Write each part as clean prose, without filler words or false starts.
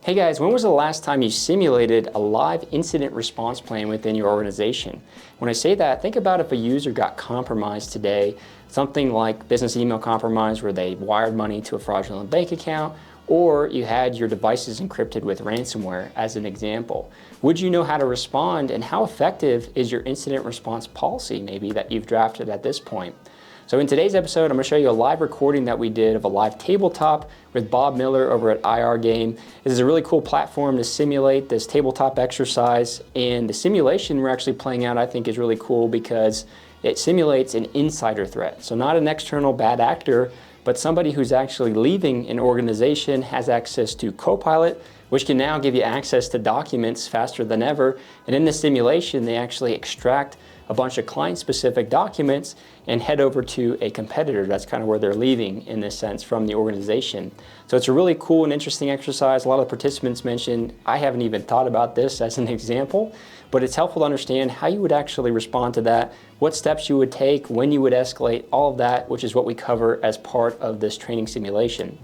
Hey guys, when was the last time you simulated a live incident response plan within your organization? When I say that, think about if a user got compromised today, something like business email compromise where they wired money to a fraudulent bank account, or you had your devices encrypted with ransomware as an example. Would you know how to respond, and how effective is your incident response policy maybe that you've drafted at this point? So in today's episode, I'm going to show you a live recording that we did of a live tabletop with Bob Miller over at IRGame. This is a really cool platform to simulate this tabletop exercise, and the simulation we're actually playing out I think is really cool because it simulates an insider threat. So not an external bad actor, but somebody who's actually leaving an organization has access to Copilot, which can now give you access to documents faster than ever. And in the simulation, they actually extract a bunch of client-specific documents and head over to a competitor. That's kind of where they're leaving, in this sense, from the organization. So it's a really cool and interesting exercise. A lot of the participants mentioned, I haven't even thought about this as an example, but it's helpful to understand how you would actually respond to that, what steps you would take, when you would escalate, all of that, which is what we cover as part of this training simulation.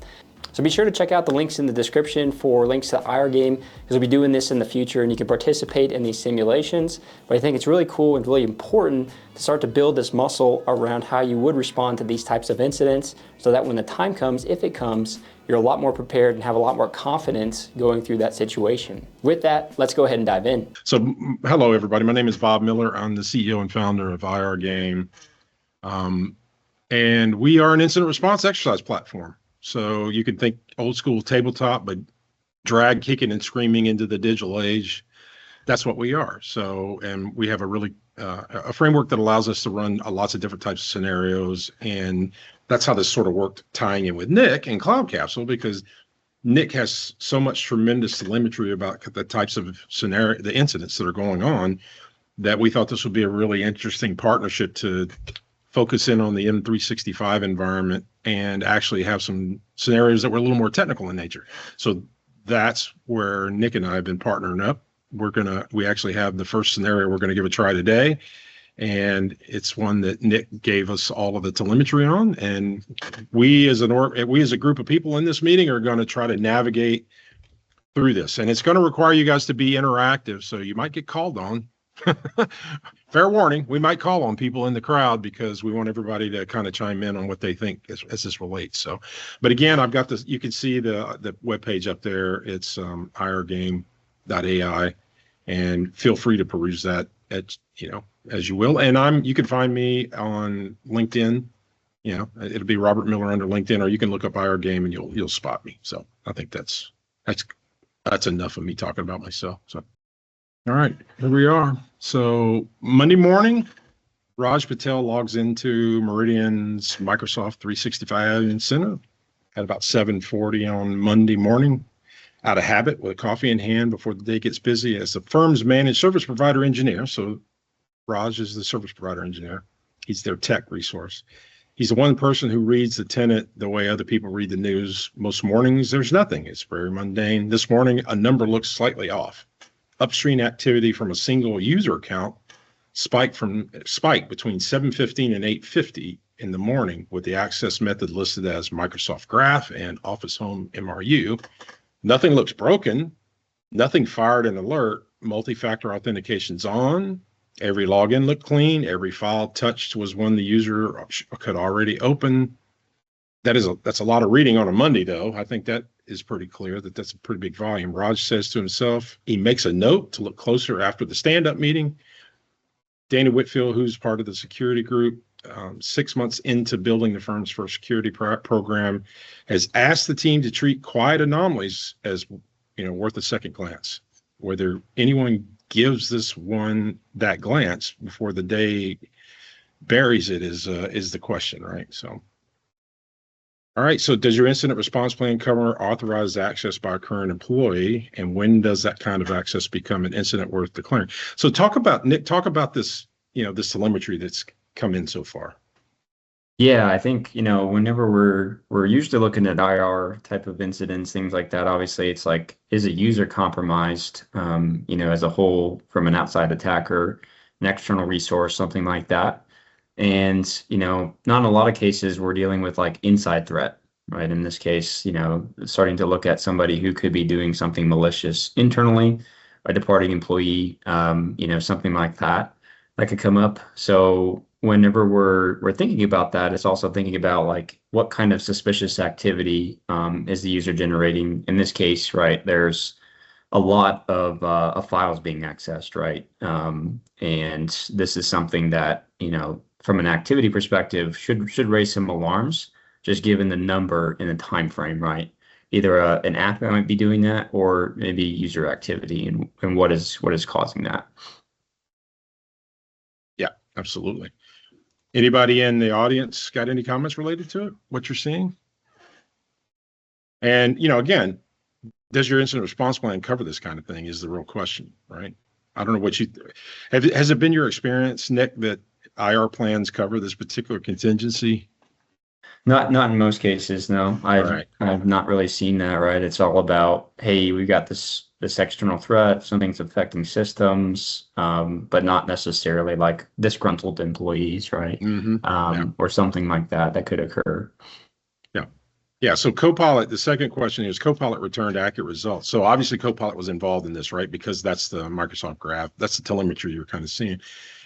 So be sure to check out the links in the description for links to IRGame, because we'll be doing this in the future and you can participate in these simulations. But I think it's really cool and really important to start to build this muscle around how you would respond to these types of incidents, so that when the time comes, if it comes, you're a lot more prepared and have a lot more confidence going through that situation. With that, let's go ahead and dive in. So hello, everybody. My name is Bob Miller. I'm the CEO and founder of IRGame. And we are an incident response exercise platform. So you can think old school tabletop, but drag kicking and screaming into the digital age. That's what we are. So, and we have a really a framework that allows us to run lots of different types of scenarios. And that's how this sort of worked, tying in with Nick and Cloud Capsule, because Nick has so much tremendous telemetry about the types of scenario, the incidents that are going on, that we thought this would be a really interesting partnership to focus in on the M365 environment and actually have some scenarios that were a little more technical in nature. So that's where Nick and I have been partnering up. We actually have the first scenario we're going to give a try today. And it's one that Nick gave us all of the telemetry on. And we as a group of people in this meeting are going to try to navigate through this. And it's going to require you guys to be interactive. So you might get called on. Fair warning, we might call on people in the crowd because we want everybody to kind of chime in on what they think as this relates. So, but again, I've got this, you can see the webpage up there. It's irgame.ai, and feel free to peruse that as you will. And you can find me on LinkedIn. It'll be Robert Miller under LinkedIn, or you can look up IRGame and you'll spot me. So I think that's enough of me talking about myself. So. All right, here we are. So Monday morning, Raj Patel logs into Meridian's Microsoft 365 Incentive at about 7:40 on Monday morning, out of habit, with a coffee in hand before the day gets busy, as the firm's managed service provider engineer. So Raj is the service provider engineer. He's their tech resource. He's the one person who reads the tenant the way other people read the news. Most mornings, there's nothing. It's very mundane. This morning, a number looks slightly off. Upstream activity from a single user account spiked between 7:15 and 8:50 in the morning, with the access method listed as Microsoft Graph and Office Home MRU. Nothing looks broken. Nothing fired an alert. Multi-factor authentication's on. Every login looked clean. Every file touched was one the user could already open. That's a lot of reading on a Monday, though. I think that is pretty clear that that's a pretty big volume. Raj says to himself, he makes a note to look closer after the stand-up meeting. Dana Whitfield, who's part of the security group, 6 months into building the firm's first security program, has asked the team to treat quiet anomalies as worth a second glance. Whether anyone gives this one that glance before the day buries it is the question, right? So. All right, so does your incident response plan cover authorized access by a current employee? And when does that kind of access become an incident worth declaring? So Nick, talk about this, this telemetry that's come in so far. Yeah, I think, whenever we're usually looking at IR type of incidents, things like that, obviously it's like, is a user compromised, as a whole from an outside attacker, an external resource, something like that. And, not in a lot of cases we're dealing with like inside threat. right? In this case, starting to look at somebody who could be doing something malicious internally, a departing employee, something like that could come up. So whenever we're thinking about that, it's also thinking about like what kind of suspicious activity is the user generating. In this case, right, there's a lot of files being accessed, right? And this is something that, from an activity perspective, should raise some alarms, just given the number and the time frame, right? Either an app that might be doing that, or maybe user activity, and what is causing that. Yeah, absolutely. Anybody in the audience got any comments related to it? What you're seeing? And again, does your incident response plan cover this kind of thing is the real question, right? I don't know what has it been your experience, Nick, that IR plans cover this particular contingency? Not in most cases, no. Right. I've not really seen that, right? It's all about, hey, we got this external threat, something's affecting systems, but not necessarily like disgruntled employees, right? Yeah. Or something like that could occur. Yeah. Yeah. So Copilot, the second question is Copilot returned accurate results. So obviously Copilot was involved in this, right? Because that's the Microsoft graph. That's the telemetry you're kind of seeing.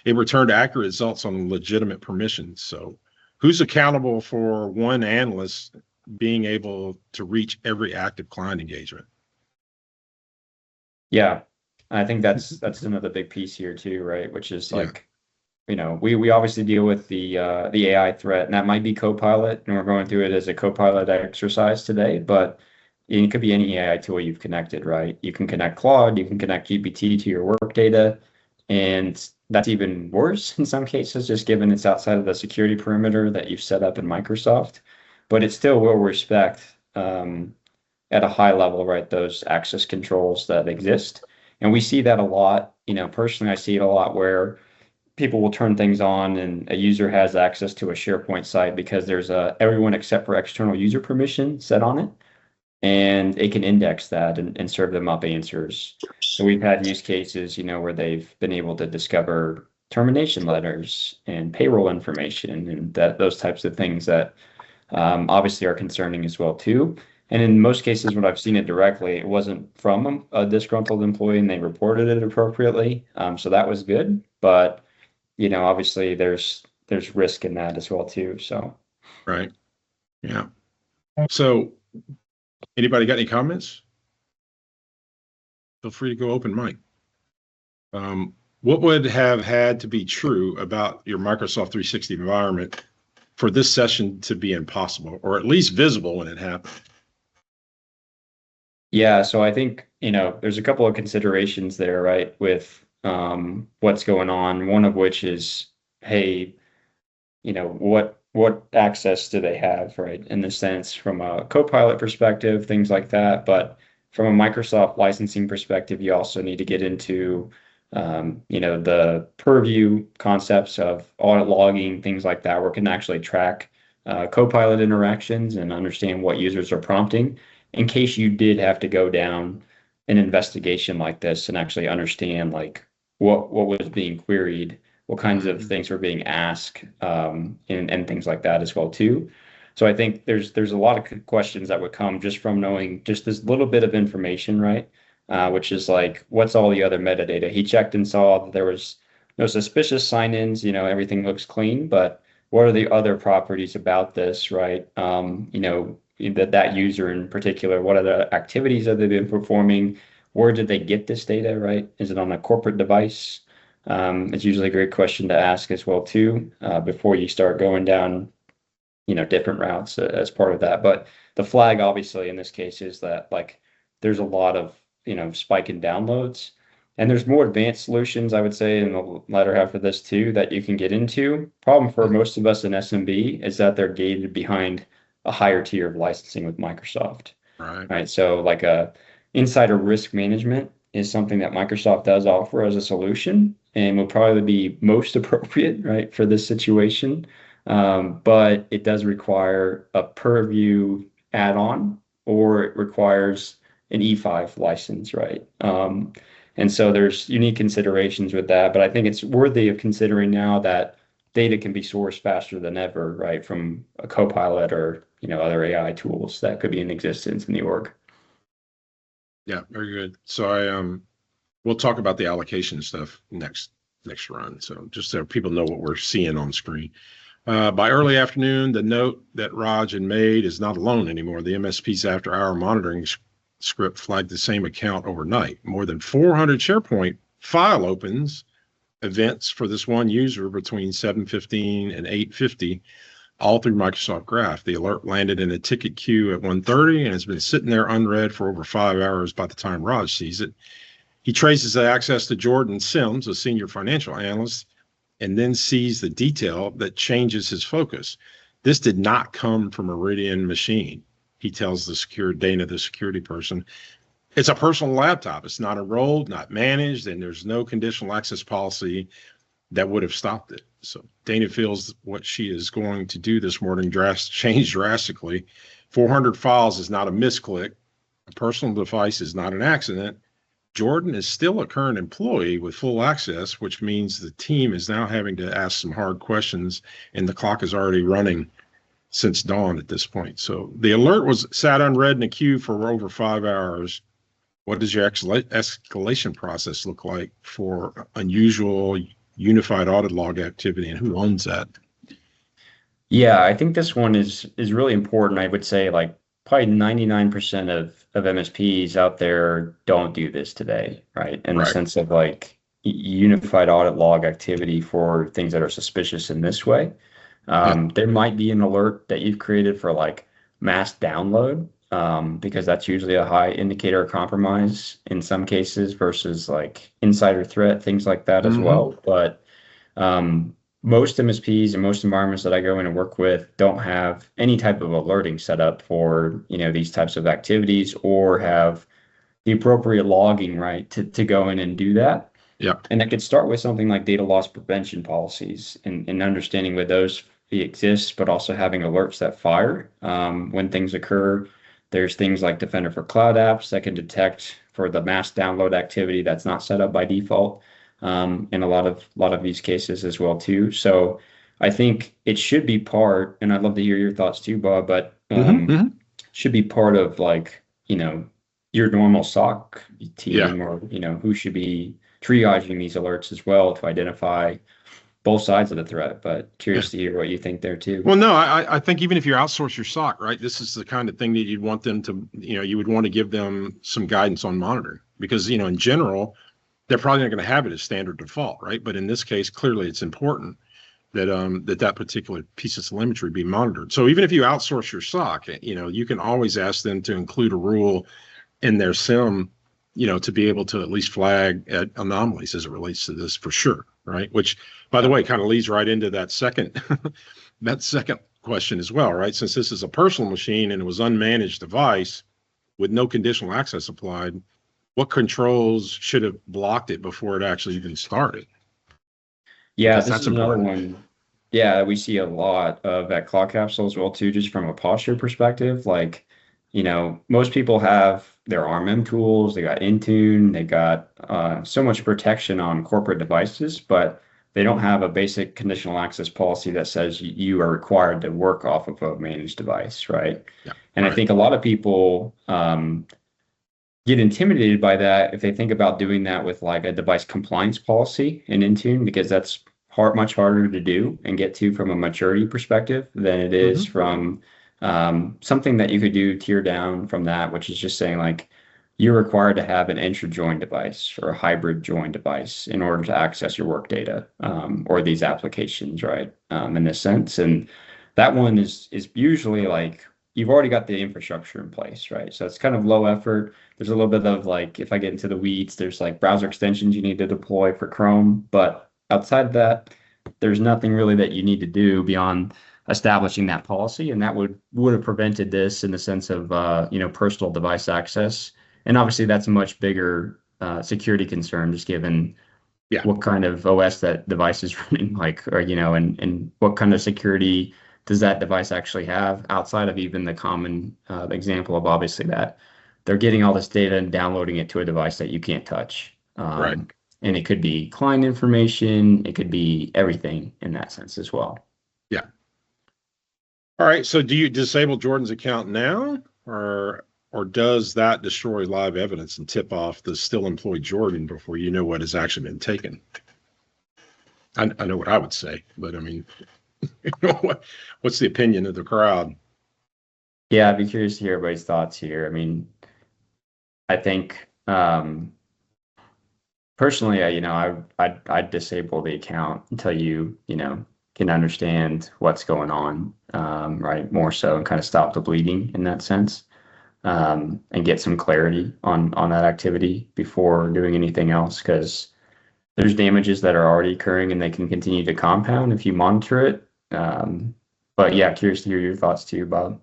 It returned accurate results on legitimate permissions. So who's accountable for one analyst being able to reach every active client engagement? Yeah, I think that's another big piece here too, right? Which is like, we obviously deal with the AI threat, and that might be Copilot, and we're going through it as a Copilot exercise today, but it could be any AI tool you've connected, right? You can connect Claude, you can connect GPT to your work data, and that's even worse in some cases, just given it's outside of the security perimeter that you've set up in Microsoft. But it still will respect at a high level, right, those access controls that exist. And we see that a lot. Personally, I see it a lot where people will turn things on and a user has access to a SharePoint site because there's everyone except for external user permission set on it. And it can index that and serve them up answers. So we've had use cases, where they've been able to discover termination letters and payroll information and those types of things that obviously are concerning as well too. And in most cases, when I've seen it directly, it wasn't from a disgruntled employee and they reported it appropriately. So that was good. But, obviously there's risk in that as well too. So. Right. Yeah. So anybody got any comments? Feel free to go open mic. What would have had to be true about your Microsoft 360 environment for this session to be impossible, or at least visible when it happened? Yeah, so I think, there's a couple of considerations there, right, with what's going on. One of which is, hey, what access do they have, right? In the sense from a Copilot perspective, things like that. But from a Microsoft licensing perspective, you also need to get into, the purview concepts of audit logging, things like that, where it can actually track Copilot interactions and understand what users are prompting in case you did have to go down an investigation like this and actually understand like what was being queried, what kinds of things were being asked, and things like that as well too. So I think there's a lot of questions that would come just from knowing just this little bit of information, right? Which is like, what's all the other metadata? He checked and saw that there was no suspicious sign-ins, everything looks clean, but what are the other properties about this, right? That user in particular, what other activities have they been performing? Where did they get this data, right? Is it on a corporate device? It's usually a great question to ask as well too, before you start going down, different routes as part of that. But the flag, obviously, in this case, is that like there's a lot of spike in downloads, and there's more advanced solutions, I would say, in the latter half of this too that you can get into. Problem for most of us in SMB is that they're gated behind a higher tier of licensing with Microsoft. Right. So like a insider risk management is something that Microsoft does offer as a solution and will probably be most appropriate, right, for this situation. But it does require a Purview add-on, or it requires an E5 license, right? And so there's unique considerations with that, but I think it's worthy of considering now that data can be sourced faster than ever, right, from a Copilot or other AI tools that could be in existence in the org. Yeah, very good. So we'll talk about the allocation stuff next run. So just so people know what we're seeing on screen. By early afternoon, the note that Raj had made is not alone anymore. The MSP's after-hour monitoring script flagged the same account overnight. More than 400 SharePoint file opens events for this one user between 7:15 and 8:50, all through Microsoft Graph. The alert landed in a ticket queue at 1:30 and has been sitting there unread for over 5 hours by the time Raj sees it. He traces the access to Jordan Sims, a senior financial analyst, and then sees the detail that changes his focus. This did not come from a Meridian machine, he tells Dana, the security person. It's a personal laptop. It's not enrolled, not managed, and there's no conditional access policy that would have stopped it. So Dana feels what she is going to do this morning changed drastically. 400 files is not a misclick. A personal device is not an accident. Jordan is still a current employee with full access, which means the team is now having to ask some hard questions, and the clock is already running since dawn at this point. So the alert was sat unread in a queue for over 5 hours. What does your escalation process look like for unusual unified audit log activity, and who owns that? Yeah, I think this one is really important. I would say like probably 99% of MSPs out there don't do this today, right? In the sense of like unified audit log activity for things that are suspicious in this way. There might be an alert that you've created for like mass download, because that's usually a high indicator of compromise in some cases versus like insider threat, things like that as well. But most MSPs and most environments that I go in and work with don't have any type of alerting set up for, these types of activities, or have the appropriate logging, right, to go in and do that. Yeah. And it could start with something like data loss prevention policies and understanding where those exist, but also having alerts that fire when things occur. There's things like Defender for Cloud Apps that can detect for the mass download activity that's not set up by default. In a lot of these cases as well too. So I think it should be part, and I'd love to hear your thoughts too, Bob, but should be part of like, your normal SOC team, or, who should be triaging these alerts as well to identify both sides of the threat. But curious to hear what you think there too. Well, no, I think even if you outsource your SOC, right, this is the kind of thing that you'd want them to, you would want to give them some guidance on monitoring, because, in general, they're probably not going to have it as standard default, right? But in this case, clearly it's important that that particular piece of telemetry be monitored. So even if you outsource your SOC, you can always ask them to include a rule in their SIM, to be able to at least flag anomalies as it relates to this, for sure, right? Which, by the way, kind of leads right into that second question as well, right? Since this is a personal machine and it was unmanaged device with no conditional access applied, what controls should have blocked it before it actually even started? Yeah, this is another one. Yeah, we see a lot of at Cloud Capsule as well too, just from a posture perspective. Like, most people have their RMM tools, they got Intune, they got so much protection on corporate devices, but they don't have a basic conditional access policy that says you are required to work off of a managed device, right? Yeah, and I think a lot of people get intimidated by that if they think about doing that with like a device compliance policy in Intune, because that's much harder to do and get to from a maturity perspective than it is from something that you could do tier down from that, which is just saying like you're required to have an intra-join device or a hybrid join device in order to access your work data, or these applications, right? In this sense. And that one is usually like you've already got the infrastructure in place, right? So it's kind of low effort. There's a little bit of like, if I get into the weeds, there's like browser extensions you need to deploy for Chrome, but outside of that, there's nothing really that you need to do beyond establishing that policy, and that would have prevented this in the sense of personal device access. And obviously, that's a much bigger security concern, just given what kind of OS that device is running, like, or and what kind of security does that device actually have outside of even the common example of obviously that they're getting all this data and downloading it to a device that you can't touch. Right. And it could be client information. It could be everything in that sense as well. Yeah. All right. So do you disable Jordan's account now, or does that destroy live evidence and tip off the still employed Jordan before you know what has actually been taken? I know what I would say, but I mean, what's the opinion of the crowd? Yeah, I'd be curious to hear everybody's thoughts here. I mean, I think personally, I'd disable the account until you can understand what's going on, right? More so, and kind of stop the bleeding in that sense, and get some clarity on that activity before doing anything else, because there's damages that are already occurring and they can continue to compound if you monitor it. But yeah, curious to hear your thoughts too, Bob.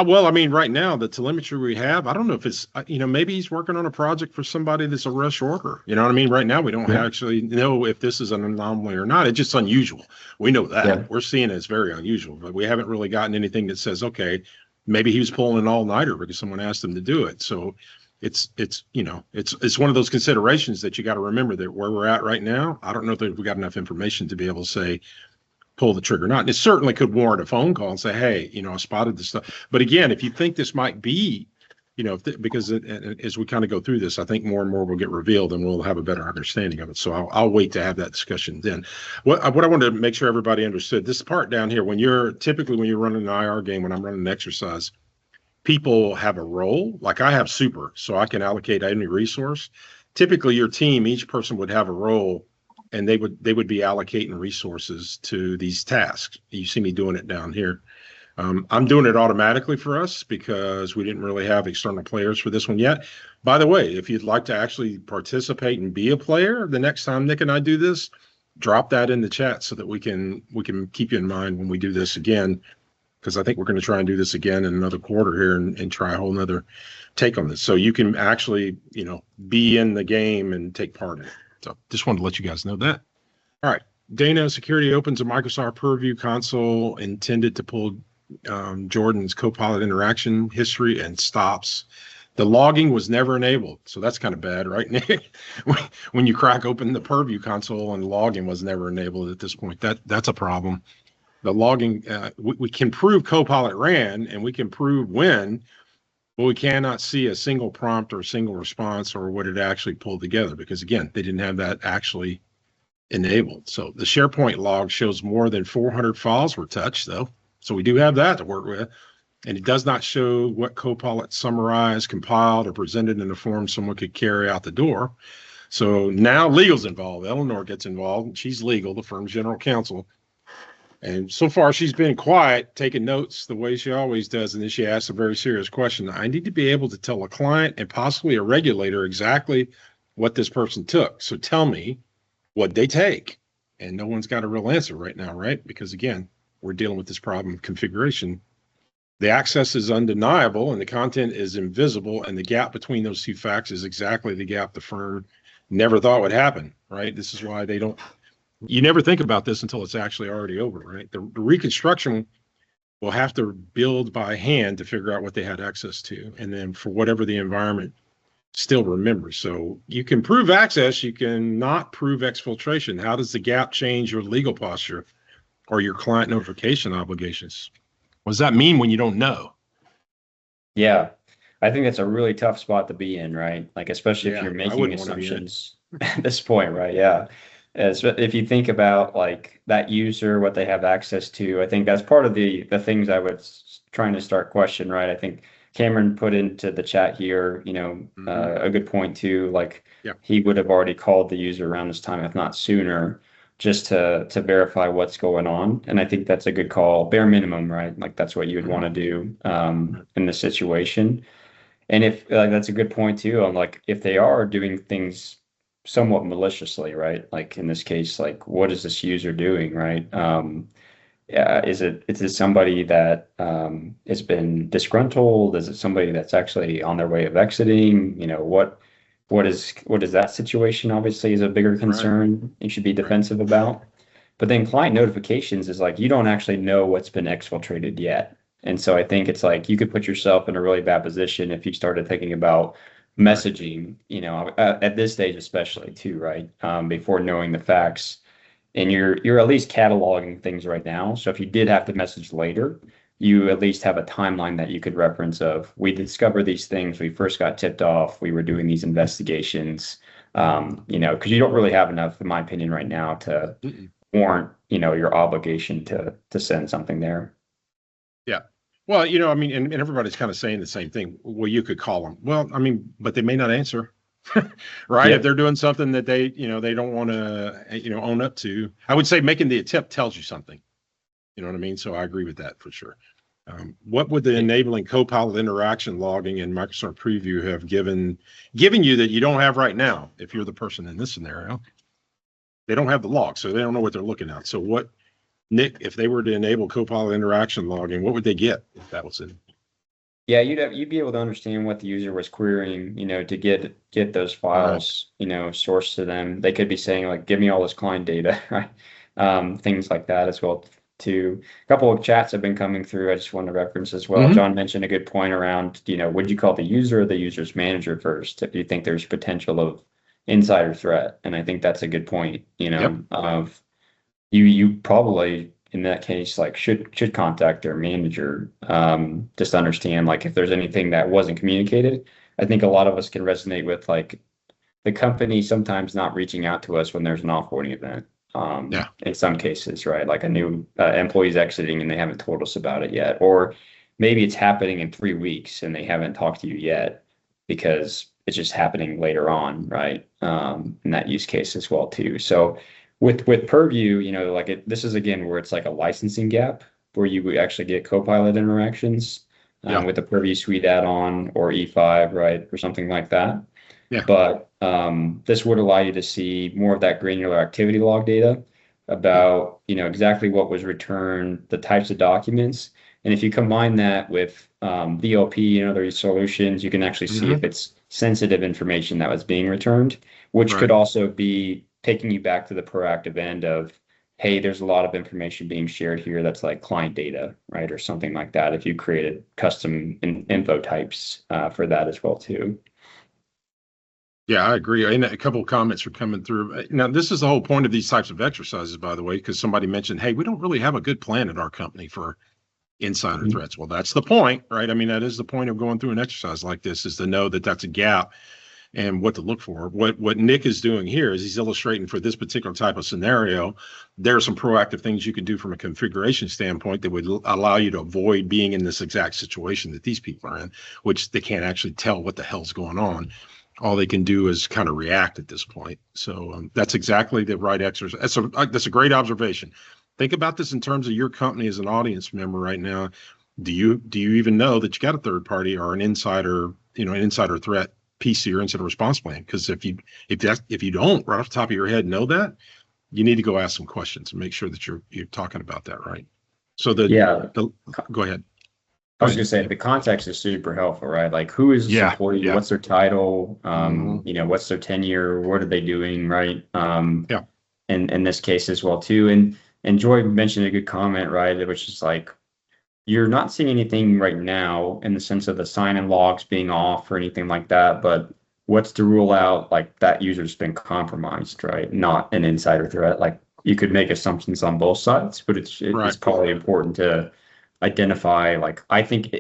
Well, I mean, right now, the telemetry we have, I don't know if it's, maybe he's working on a project for somebody that's a rush order. You know what I mean? Right now, we don't actually know if this is an anomaly or not. It's just unusual. We know that. Yeah. We're seeing it as very unusual, but we haven't really gotten anything that says, okay, maybe he was pulling an all-nighter because someone asked him to do it. So it's one of those considerations that you got to remember, that where we're at right now, I don't know that we got enough information to be able to say, pull the trigger or not. And it certainly could warrant a phone call and say, hey, I spotted this stuff. But again, if you think this might be, because as we kind of go through this, I think more and more will get revealed and we'll have a better understanding of it. So I'll wait to have that discussion then. What I wanted to make sure everybody understood, this part down here, when you're running an IRGame, when I'm running an exercise, people have a role. Like I have super, so I can allocate any resource. Typically your team, each person would have a role, and they would be allocating resources to these tasks. You see me doing it down here. I'm doing it automatically for us because we didn't really have external players for this one yet. By the way, if you'd like to actually participate and be a player the next time Nick and I do this, drop that in the chat so that we can keep you in mind when we do this again, because I think we're going to try and do this again in another quarter here and try a whole nother take on this. So you can actually, be in the game and take part in it. So just wanted to let you guys know that. All right. Dana, security opens a Microsoft Purview console intended to pull Jordan's Copilot interaction history and stops. The logging was never enabled. So that's kind of bad, right, Nick? When you crack open the Purview console and logging was never enabled at this point, that's a problem. The logging, we can prove Copilot ran and we can prove when, but we cannot see a single prompt or a single response or what it actually pulled together, because again, they didn't have that actually enabled. So the SharePoint log shows more than 400 files were touched though. So we do have that to work with. And it does not show what Copilot summarized, compiled, or presented in a form someone could carry out the door. So now legal's involved. Eleanor gets involved. She's legal, the firm's general counsel. And so far, she's been quiet, taking notes the way she always does. And then she asks a very serious question. I need to be able to tell a client and possibly a regulator exactly what this person took. So tell me what they take. And no one's got a real answer right now, right? Because again, we're dealing with this problem of configuration. The access is undeniable and the content is invisible. And the gap between those two facts is exactly the gap the firm never thought would happen, right? This is why you never think about this until it's actually already over, right? The reconstruction will have to build by hand to figure out what they had access to. And then for whatever the environment still remembers. So you can prove access, you can not prove exfiltration. How does the gap change your legal posture or your client notification obligations? What does that mean when you don't know? Yeah, I think that's a really tough spot to be in, right? Like, especially if you're making assumptions at this point, right? Yeah. If you think about like that user, what they have access to, I think that's part of the things I was trying to start question, right? I think Cameron put into the chat here, a good point too. Like he would have already called the user around this time, if not sooner, just to verify what's going on. And I think that's a good call, bare minimum, right? Like that's what you would want to do in this situation. And if that's a good point too, on like if they are doing things somewhat maliciously, right? Like in this case, like what is this user doing, right? Is it somebody that has been disgruntled? Is it somebody that's actually on their way of exiting? What is that situation? Obviously, is a bigger concern. You should be defensive about. But then client notifications is like you don't actually know what's been exfiltrated yet. And so I think it's like you could put yourself in a really bad position if you started thinking about messaging, at this stage especially too, right? Before knowing the facts, and you're at least cataloging things right now. So if you did have to message later, you at least have a timeline that you could reference of, we discovered these things, we first got tipped off, we were doing these investigations, because you don't really have enough, in my opinion, right now to Mm-mm. warrant, your obligation to send something there. Yeah. Well, I mean, and everybody's kind of saying the same thing. Well, you could call them. Well, I mean, but they may not answer, right? If Yep. they're doing something that they don't want to, own up to. I would say making the attempt tells you something. You know what I mean? So I agree with that for sure. What would the enabling Copilot interaction logging in Microsoft Preview have given you that you don't have right now? If you're the person in this scenario, they don't have the log, so they don't know what they're looking at. So what, Nick, if they were to enable Copilot interaction logging, what would they get if that was in? Yeah, you'd be able to understand what the user was querying, to get those files, sourced to them. They could be saying like, give me all this client data, right? Things like that as well too. A couple of chats have been coming through. I just want to reference as well. Mhm. John mentioned a good point around, would you call the user or the user's manager first if you think there's potential of insider threat? And I think that's a good point, Yep. of you probably in that case like should contact their manager, just understand like if there's anything that wasn't communicated. I think a lot of us can resonate with like the company sometimes not reaching out to us when there's an offboarding event, Yeah. in some cases, right? Like a new employee's exiting and they haven't told us about it yet, or maybe it's happening in 3 weeks and they haven't talked to you yet because it's just happening later on, right? In that use case as well too. So with Purview, this is again where it's like a licensing gap where you would actually get Copilot interactions, Yeah. with the Purview Suite add-on or E5, right, or something like that. Yeah. But this would allow you to see more of that granular activity log data about, exactly what was returned, the types of documents. And if you combine that with DLP and other solutions, you can actually see if it's sensitive information that was being returned, which could Right. also be taking you back to the proactive end of, hey, there's a lot of information being shared here that's like client data, right? Or something like that. If you created custom info types for that as well too. Yeah, I agree. And a couple of comments are coming through. Now, this is the whole point of these types of exercises, by the way, because somebody mentioned, hey, we don't really have a good plan at our company for insider Mhm. threats. Well, that's the point, right? I mean, that is the point of going through an exercise like this, is to know that that's a gap and what to look for. What Nick is doing here is he's illustrating for this particular type of scenario, there are some proactive things you can do from a configuration standpoint that would allow you to avoid being in this exact situation that these people are in, which they can't actually tell what the hell's going on. All they can do is kind of react at this point. So that's exactly the right exercise. That's a great observation. Think about this in terms of your company as an audience member right now. Do you even know that you got a third party or an insider threat PC or incident response plan? Because if you don't right off the top of your head know that, you need to go ask some questions and make sure that you're talking about that right. So Yeah, go ahead. I was gonna say the context is super helpful, right? Like who is this Yeah, employee? yeah. What's their title? Mhm. What's their tenure? What are they doing, right? Yeah. And in this case as well too. And Joy mentioned a good comment, right? Which is like you're not seeing anything right now in the sense of the sign-in logs being off or anything like that, but what's to rule out like that user's been compromised, right? Not an insider threat. Like you could make assumptions on both sides, but it's Right. probably important to identify. Like I think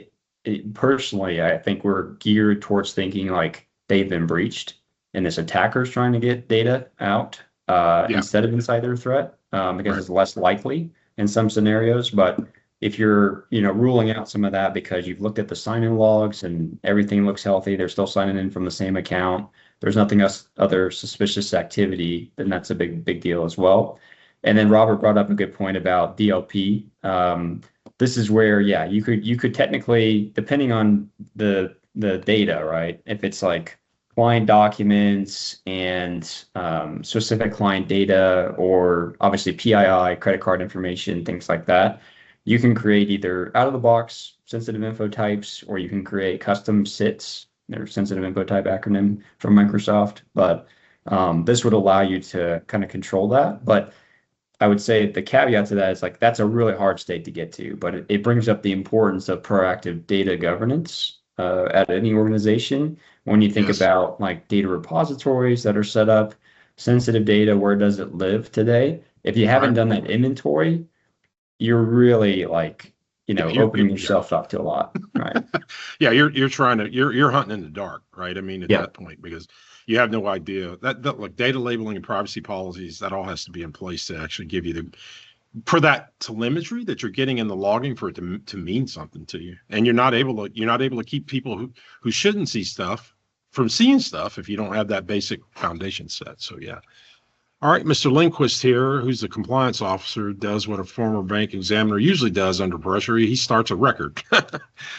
personally, I think we're geared towards thinking like they've been breached and this attacker's trying to get data out Yeah. instead of insider threat, because Right. it's less likely in some scenarios. But if you're, ruling out some of that because you've looked at the sign-in logs and everything looks healthy, they're still signing in from the same account, there's nothing else, other suspicious activity, then that's a big deal as well. And then Robert brought up a good point about DLP. This is where, yeah, you could technically, depending on the data, right? If it's like client documents and specific client data, or obviously PII, credit card information, things like that, you can create either out of the box sensitive info types, or you can create custom SITs. They're sensitive info type acronym from Microsoft, but this would allow you to kind of control that. But I would say the caveat to that is like that's a really hard state to get to, but it brings up the importance of proactive data governance at any organization, When you think Yes. about like data repositories that are set up, sensitive data, where does it live today? If you haven't Right. done that inventory, you're really like, Yeah. opening Yeah. yourself up to a lot, right? Yeah. You're trying to, you're hunting in the dark, right? I mean, at Yeah. that point, because you have no idea that like data labeling and privacy policies, that all has to be in place to actually give you for that telemetry that you're getting in the logging for it to mean something to you. And you're not able to keep people who shouldn't see stuff from seeing stuff if you don't have that basic foundation set. So yeah. All right, Mr. Lindquist here, who's the compliance officer, does what a former bank examiner usually does under pressure. He starts a record.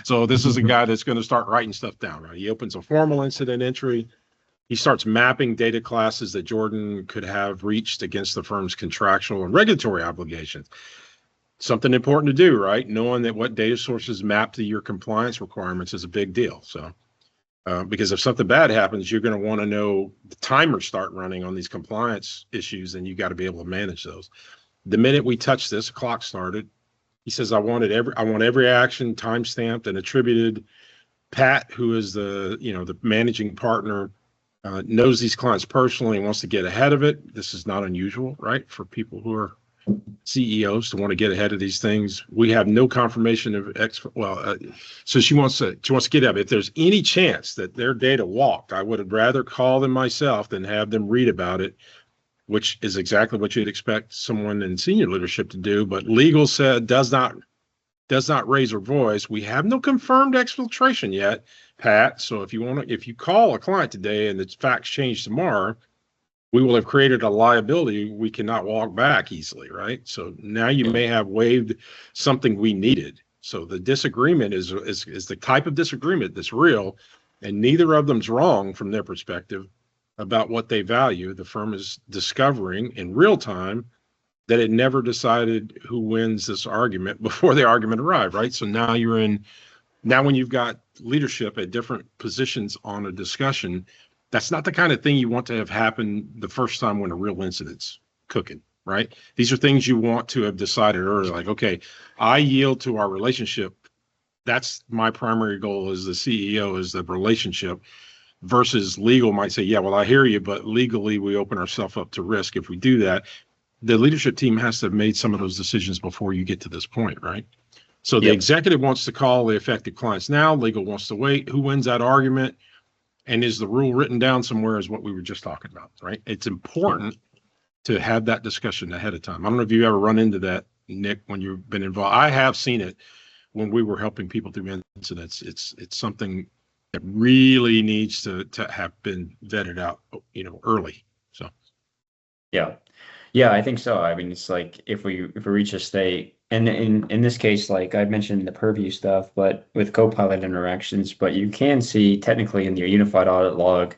So this is a guy that's going to start writing stuff down, right? He opens a formal incident entry. He starts mapping data classes that Jordan could have reached against the firm's contractual and regulatory obligations. Something important to do, right? Knowing that what data sources map to your compliance requirements is a big deal. So, because if something bad happens, you're going to want to know the timers start running on these compliance issues, and you got to be able to manage those. The minute we touched this, the clock started. He says, I want every action timestamped and attributed. Pat, who is the managing partner, knows these clients personally and wants to get ahead of it. This is not unusual, right? For people who are CEOs to want to get ahead of these things. We have no confirmation of so she wants to get up. If there's any chance that their data walked, I would rather call them myself than have them read about it, which is exactly what you'd expect someone in senior leadership to do. But legal said does not raise her voice. We have no confirmed exfiltration yet, Pat. So if you call a client today and the facts change tomorrow, we will have created a liability we cannot walk back easily, right? So now you may have waived something we needed. So the disagreement is the type of disagreement that's real, and neither of them's wrong from their perspective about what they value. The firm is discovering in real time that it never decided who wins this argument before the argument arrived, right? So now when you've got leadership at different positions on a discussion, that's not the kind of thing you want to have happen the first time when a real incident's cooking, right? These are things you want to have decided early, like, okay, I yield to our relationship. That's my primary goal as the CEO, is the relationship, versus legal might say, yeah, well, I hear you, but legally we open ourselves up to risk if we do that. The leadership team has to have made some of those decisions before you get to this point, right? So the executive wants to call the affected clients now, legal wants to wait. Who wins that argument? And is the rule written down somewhere, is what we were just talking about, right? It's important to have that discussion ahead of time. I don't know if you ever run into that, Nick, when you've been involved. I have seen it when we were helping people through incidents. It's something that really needs to have been vetted out, early. So. Yeah, I think so. I mean, it's like if we reach a state, and in this case, like I mentioned the purview stuff, but with Copilot interactions, but you can see technically in your unified audit log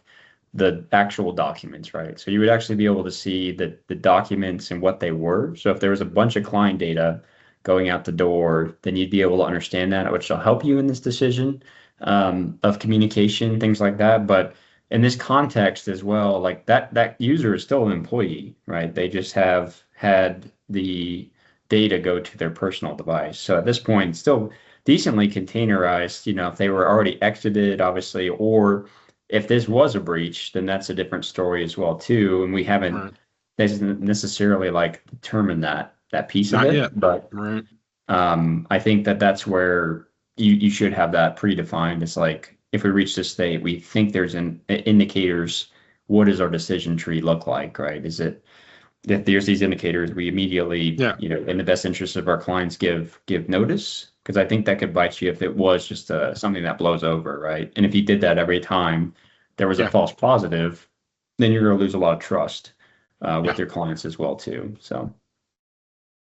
the actual documents, right? So you would actually be able to see the documents and what they were. So if there was a bunch of client data going out the door, then you'd be able to understand that, which will help you in this decision of communication, things like that. But in this context as well, like that user is still an employee, right? They just have had the data go to their personal device. So at this point, it's still decently containerized, if they were already exited, obviously, or if this was a breach, then that's a different story as well, too. And we haven't necessarily like determined that piece of Not it, yet. but Right. I think that's where you should have that predefined. It's like, if we reach this state, we think there's indicators. What does our decision tree look like, right? Is it, if there's these indicators, we immediately, in the best interest of our clients, give notice? Because I think that could bite you if it was just something that blows over, right? And if you did that every time there was a false positive, then you're going to lose a lot of trust with your clients as well, too. So.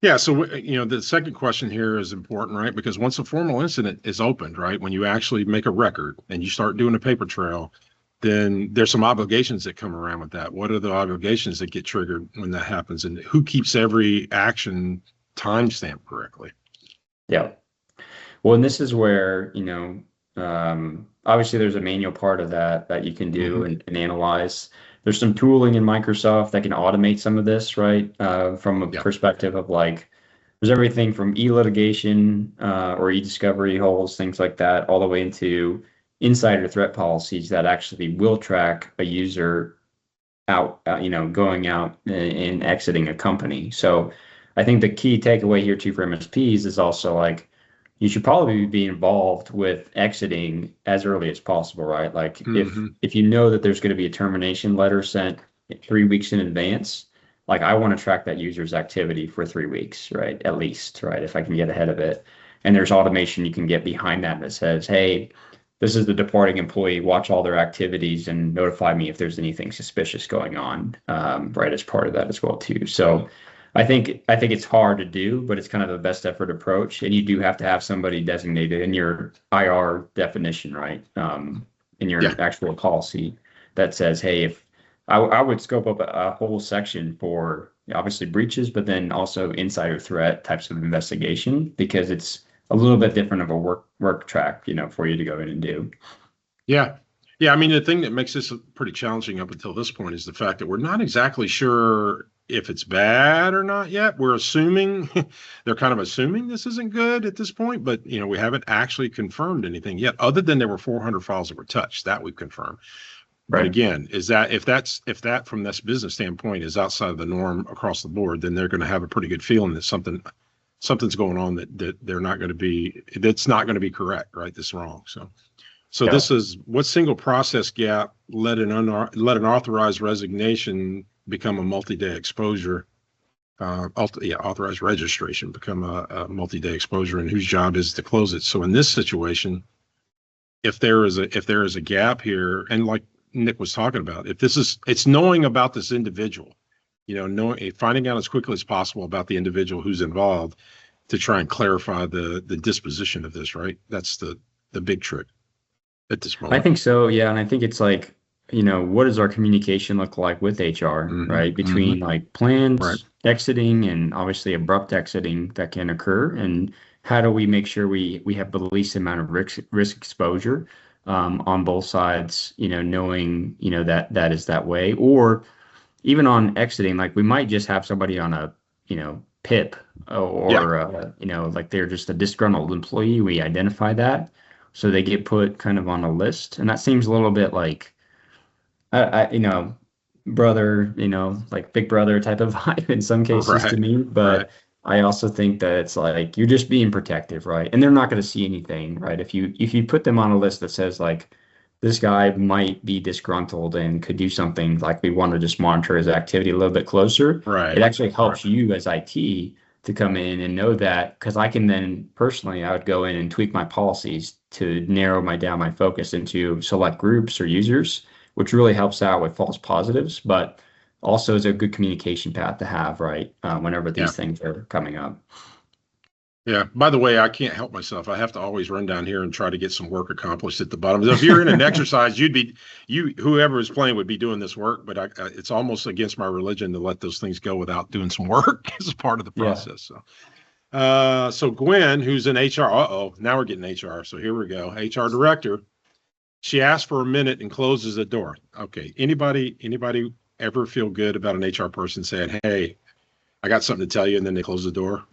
Yeah, so the second question here is important, right? Because once a formal incident is opened, right, when you actually make a record and you start doing a paper trail, then there's some obligations that come around with that. What are the obligations that get triggered when that happens, and who keeps every action timestamped correctly? Yeah. Well, and this is where, obviously there's a manual part of that you can do and analyze. There's some tooling in Microsoft that can automate some of this, right? From a perspective of like, there's everything from e-litigation or e-discovery holes, things like that, all the way into insider threat policies that actually will track a user out, going out and exiting a company. So I think the key takeaway here too for MSPs is also like you should probably be involved with exiting as early as possible, right? Like if you know that there's going to be a termination letter sent 3 weeks in advance, like I want to track that user's activity for 3 weeks, right? At least, right? If I can get ahead of it. And there's automation you can get behind that says, hey, this is the departing employee, watch all their activities and notify me if there's anything suspicious going on, right, as part of that as well too. So I think it's hard to do, but it's kind of a best effort approach. And you do have to have somebody designated in your IR definition, right? In your actual policy that says, hey, if I would scope up a whole section for obviously breaches, but then also insider threat types of investigation, because it's a little bit different of a work track, for you to go in and do. Yeah. Yeah. I mean, the thing that makes this pretty challenging up until this point is the fact that we're not exactly sure if it's bad or not yet. We're assuming they're kind of assuming this isn't good at this point, but we haven't actually confirmed anything yet, other than there were 400 files that were touched. That we've confirmed. Right. But again, is that if that from this business standpoint is outside of the norm across the board, then they're going to have a pretty good feeling that something's going on that they're not going to be, that's not going to be correct, right? This is wrong. So this is what single process gap let an authorized resignation become a multi-day exposure, authorized registration become a multi-day exposure, and whose job is to close it. So in this situation, if there is a gap here, and like Nick was talking about, it's knowing about this individual, finding out as quickly as possible about the individual who's involved to try and clarify the disposition of this, right? That's the big trick at this moment. I think so, yeah. And I think it's like, what does our communication look like with HR, right? Between like plans, exiting, and obviously abrupt exiting that can occur. And how do we make sure we have the least amount of risk exposure on both sides, knowing, that is that way. Or even on exiting, like we might just have somebody on a, PIP or, like they're just a disgruntled employee. We identify that. So they get put kind of on a list. And that seems a little bit like, brother, like big brother type of vibe in some cases to me. But I also think that it's like, you're just being protective, right? And they're not going to see anything, right? If you put them on a list that says like, this guy might be disgruntled and could do something, like we want to just monitor his activity a little bit closer. Right. It actually helps you as IT to come in and know that, because I can then personally, I would go in and tweak my policies to narrow down my focus into select groups or users, which really helps out with false positives, but also is a good communication path to have, right? Whenever these things are coming up. Yeah. By the way, I can't help myself. I have to always run down here and try to get some work accomplished at the bottom. If you're in an exercise, whoever is playing would be doing this work, but it's almost against my religion to let those things go without doing some work as part of the process. So Gwen, who's in HR, now we're getting HR. So here we go. HR director. She asks for a minute and closes the door. Okay. Anybody ever feel good about an HR person saying, hey, I got something to tell you, and then they close the door?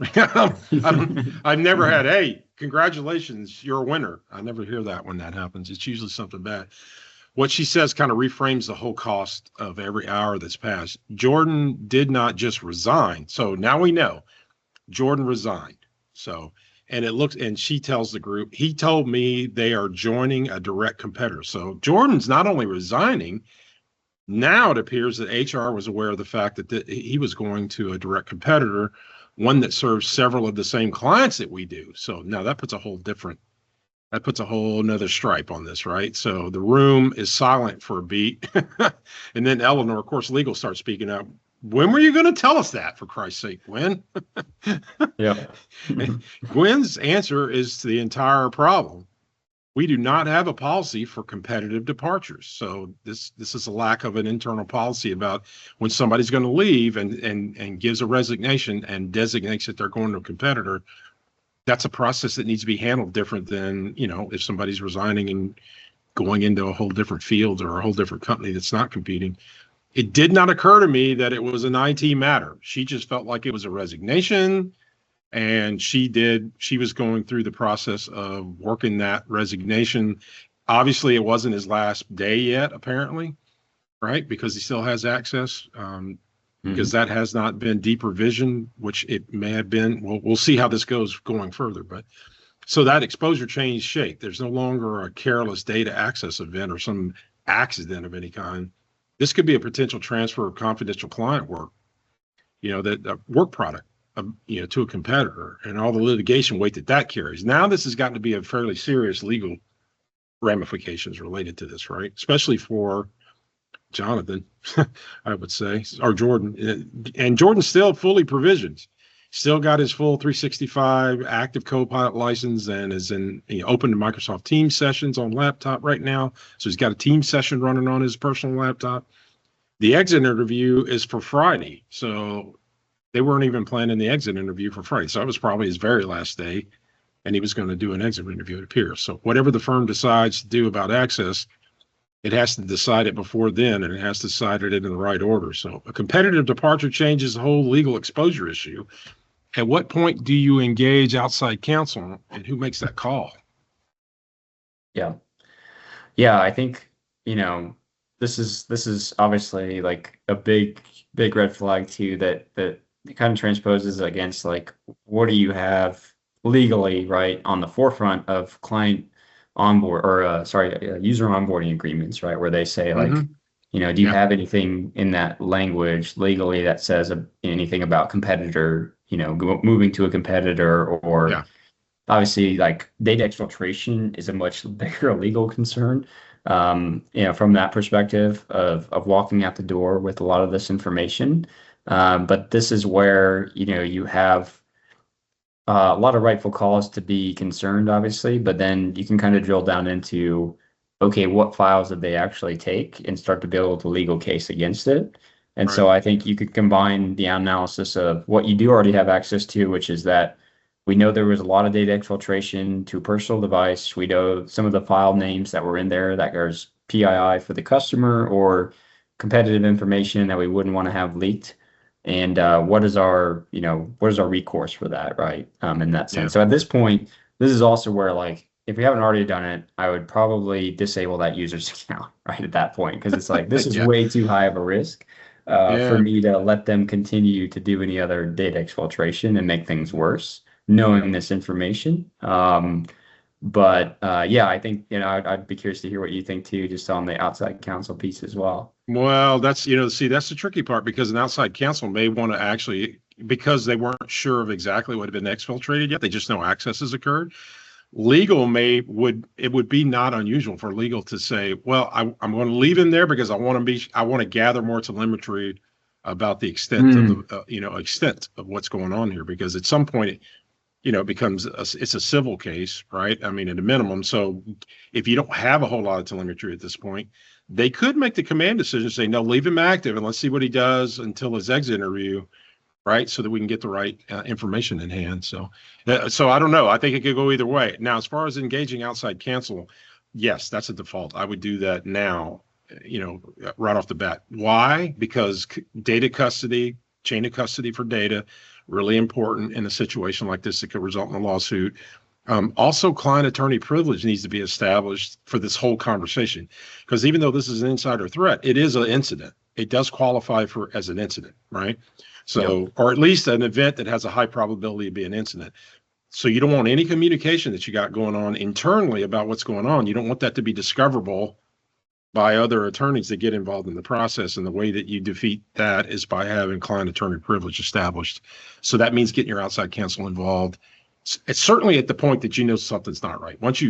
I've never had, hey, congratulations, you're a winner. I never hear that when that happens. It's usually something bad. What she says kind of reframes the whole cost of every hour that's passed. Jordan did not just resign. So now we know Jordan resigned. So, and she tells the group, he told me they are joining a direct competitor. So Jordan's not only resigning, now it appears that HR was aware of the fact that he was going to a direct competitor, one that serves several of the same clients that we do. So now that puts a whole nother stripe on this, right? So the room is silent for a beat. And then Eleanor, of course, legal, starts speaking up. When were you going to tell us that, for Christ's sake, Gwen? Yeah. Gwen's answer is the entire problem. We do not have a policy for competitive departures. So this is a lack of an internal policy about when somebody's going to leave and gives a resignation and designates that they're going to a competitor. That's a process that needs to be handled different than, if somebody's resigning and going into a whole different field or a whole different company that's not competing. It did not occur to me that it was an IT matter. She just felt like it was a resignation. And she was going through the process of working that resignation. Obviously, it wasn't his last day yet, apparently, right? Because he still has access. Because that has not been deeper vision, which it may have been. We'll see how this goes going further. But so that exposure changed shape. There's no longer a careless data access event or some accident of any kind. This could be a potential transfer of confidential client work, that work product, to a competitor, and all the litigation weight that carries. Now this has gotten to be a fairly serious legal ramifications related to this, right? Especially for Jonathan, I would say, or Jordan. And Jordan's still fully provisioned, still got his full 365 active Copilot license, and is in open to Microsoft Teams sessions on laptop right now. So he's got a Teams session running on his personal laptop. The exit interview is for Friday. So they weren't even planning the exit interview for Friday. So that was probably his very last day, and he was going to do an exit interview, it appears. So whatever the firm decides to do about access, it has to decide it before then, and it has to decide it in the right order. So a competitive departure changes the whole legal exposure issue. At what point do you engage outside counsel, and who makes that call? Yeah. I think, this is obviously like a big red flag too, that it kind of transposes against like, what do you have legally, right, on the forefront of client onboard or user onboarding agreements, right, where they say like, do you have anything in that language legally that says anything about competitor, moving to a competitor, or obviously like data exfiltration is a much bigger legal concern, from that perspective of walking out the door with a lot of this information. But this is where, you have a lot of rightful cause to be concerned, obviously, but then you can kind of drill down into, okay, what files did they actually take, and start to build a legal case against it. And so I think you could combine the analysis of what you do already have access to, which is that we know there was a lot of data exfiltration to a personal device. We know some of the file names that were in there that there's PII for the customer or competitive information that we wouldn't want to have leaked. And what is our recourse for that, right? In that sense. So at this point, this is also where, like, if we haven't already done it, I would probably disable that user's account right at that point, because it's like, this is way too high of a risk for me to let them continue to do any other data exfiltration and make things worse, knowing this information. But I think, I'd be curious to hear what you think too, just on the outside counsel piece as well. Well, that's the tricky part, because an outside counsel may want to actually, because they weren't sure of exactly what had been exfiltrated yet, they just know access has occurred. Legal it would be not unusual for legal to say, well, I'm going to leave him there because I want to gather more telemetry about the extent of the extent of what's going on here, because at some point it becomes it's a civil case, right? I mean, at a minimum. So if you don't have a whole lot of telemetry at this point, they could make the command decision, say, no, leave him active and let's see what he does until his exit interview, right? So that we can get the right information in hand. So I don't know. I think it could go either way. Now, as far as engaging outside counsel, yes, that's a default. I would do that now, right off the bat. Why? Because data custody, chain of custody for data, really important in a situation like this that could result in a lawsuit. Also, client attorney privilege needs to be established for this whole conversation, because even though this is an insider threat, it is an incident. It does qualify as an incident, right? So, or at least an event that has a high probability of being an incident. So you don't want any communication that you got going on internally about what's going on. You don't want that to be discoverable by other attorneys that get involved in the process. And the way that you defeat that is by having client attorney privilege established. So that means getting your outside counsel involved. It's certainly at the point that something's not right. Once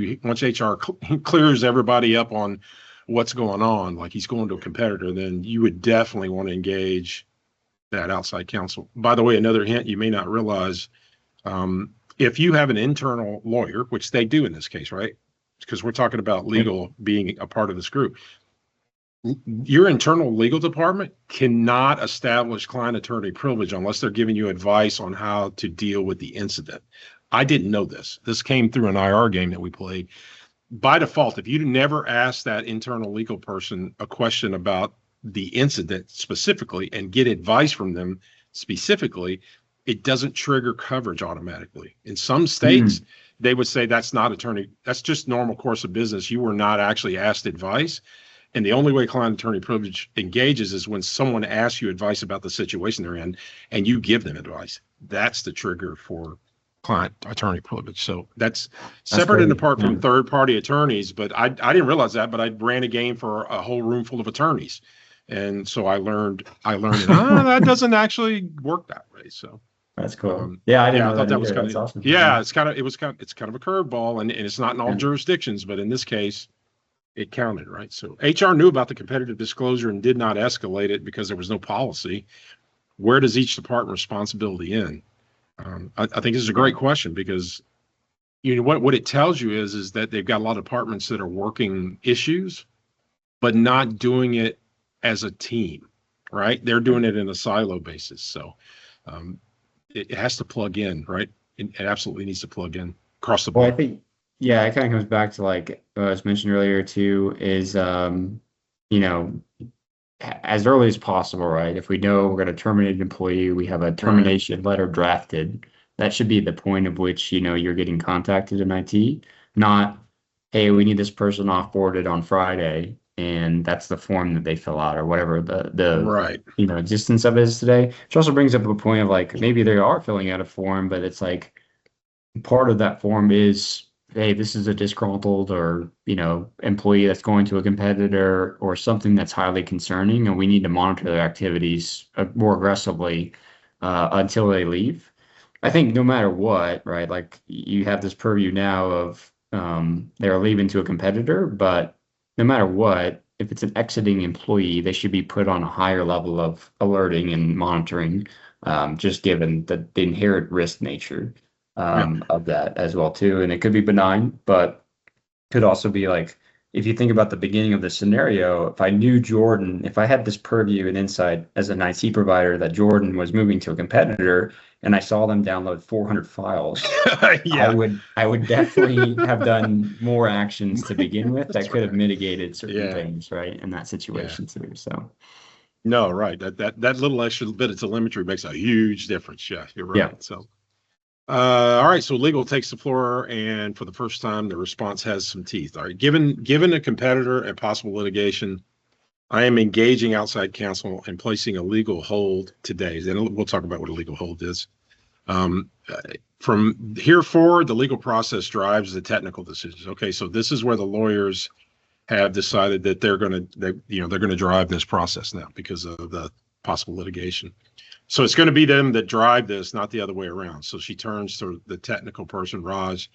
HR clears everybody up on what's going on, like he's going to a competitor, then you would definitely want to engage that outside counsel. By the way, another hint you may not realize, if you have an internal lawyer, which they do in this case, right? Because we're talking about legal being a part of this group. Your internal legal department cannot establish client attorney privilege unless they're giving you advice on how to deal with the incident. I didn't know this. This came through an IRGame that we played. By default, if you never ask that internal legal person a question about the incident specifically and get advice from them specifically, it doesn't trigger coverage automatically. In some states, they would say that's not attorney, that's just normal course of business. You were not actually asked advice. And the only way client attorney privilege engages is when someone asks you advice about the situation they're in and you give them advice. That's the trigger for client attorney privilege. So that's separate and apart from third party attorneys. But I didn't realize that, but I ran a game for a whole room full of attorneys. And so I learned that doesn't actually work that way. So that's cool. Yeah, I didn't know I thought that was either. kind of That's awesome. it's kind of a curveball, and it's not in all jurisdictions, but in this case, it counted, right? So HR knew about the competitive disclosure and did not escalate it because there was no policy. Where does each department responsibility end? I think this is a great question because you know what it tells you is that they've got a lot of departments that are working issues, but not doing it as a team, right? They're doing it in a silo basis. So it has to plug in, right? It absolutely needs to plug in across the board. Well, I think, yeah, it kind of comes back to like what was mentioned earlier too, is, you know, as early as possible, right? If we know we're going to terminate an employee, we have a termination letter drafted. That should be the point of which, you know, you're getting contacted in IT, not, hey, we need this person offboarded on Friday, and that's the form that they fill out or whatever the right, you know, existence of it is today. Which also brings up a point of like maybe they are filling out a form, but it's like part of that form is, hey, this is a disgruntled or, you know, employee that's going to a competitor or something that's highly concerning, and we need to monitor their activities more aggressively until they leave. I think no matter what, right, like you have this purview now of they're leaving to a competitor, but no matter what, if it's an exiting employee, they should be put on a higher level of alerting and monitoring, just given the inherent risk nature of that as well too. And it could be benign, but could also be like, if you think about the beginning of the scenario, if I knew Jordan, if I had this purview and insight as an IT provider that Jordan was moving to a competitor and I saw them download 400 files, I would definitely have done more actions to begin with that could have mitigated certain things, right, in that situation too. So no, right. That little extra bit of telemetry makes a huge difference. Yeah, you're right. Yeah. So all right, so legal takes the floor, and for the first time, the response has some teeth. All right, given a competitor and possible litigation, I am engaging outside counsel and placing a legal hold today. Then we'll talk about what a legal hold is. From here forward, the legal process drives the technical decisions. Okay, so this is where the lawyers have decided that they're going to drive this process now because of the possible litigation. So it's going to be them that drive this, not the other way around. So she turns to the technical person, Raj.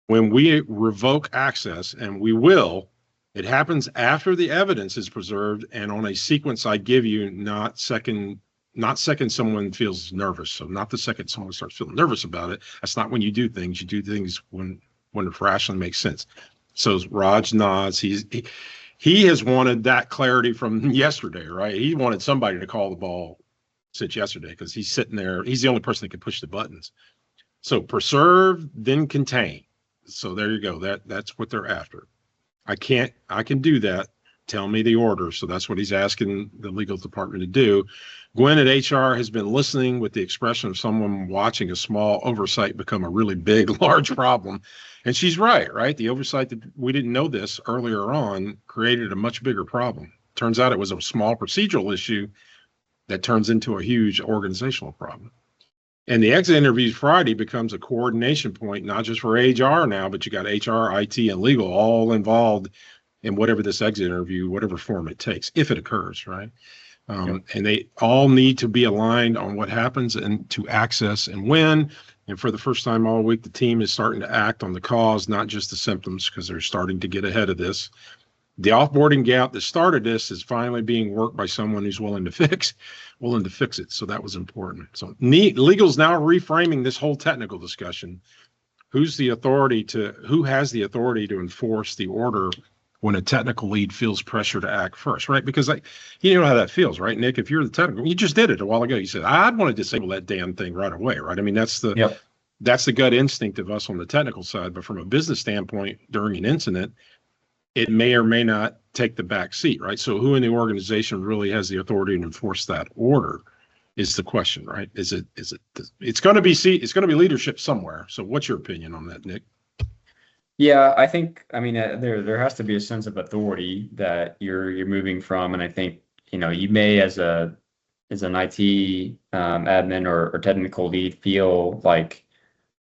When we revoke access, and we will, it happens after the evidence is preserved and on a sequence I give you, not second someone feels nervous. So not the second someone starts feeling nervous about it. That's not when you do things. You do things when it rationally makes sense. So Raj nods. He has wanted that clarity from yesterday, right? He wanted somebody to call the ball since yesterday because he's sitting there. He's the only person that can push the buttons. So preserve, then contain. So there you go. That's what they're after. I can do that. Tell me the order. So that's what he's asking the legal department to do. Gwen at HR has been listening with the expression of someone watching a small oversight become a really big, large problem. And she's right? The oversight that we didn't know this earlier on created a much bigger problem. Turns out it was a small procedural issue that turns into a huge organizational problem. And the exit interview Friday becomes a coordination point, not just for HR now, but you got HR, IT, and legal all involved in whatever this exit interview, whatever form it takes, if it occurs, right? And they all need to be aligned on what happens and to access and when. And for the first time all week, the team is starting to act on the cause, not just the symptoms, because they're starting to get ahead of this. The offboarding gap that started this is finally being worked by someone who's willing to fix it. So that was important. So legal's now reframing this whole technical discussion. Who has the authority to enforce the order when a technical lead feels pressure to act first, right? Because you know how that feels, right, Nick? If you're the technical, you just did it a while ago. You said, I'd want to disable that damn thing right away, right? I mean, that's the gut instinct of us on the technical side. But from a business standpoint, during an incident, it may or may not take the back seat, right? So who in the organization really has the authority to enforce that order? is the question, right? It's going to be leadership somewhere. So what's your opinion on that, Nick? Yeah, I think, I mean, there has to be a sense of authority that you're moving from, and I think, you may as an IT admin or technical lead feel like,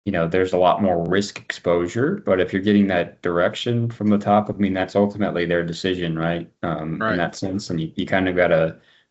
there's a lot more risk exposure, but if you're getting that direction from the top, I mean, that's ultimately their decision, right? In Right. that sense, and you kind of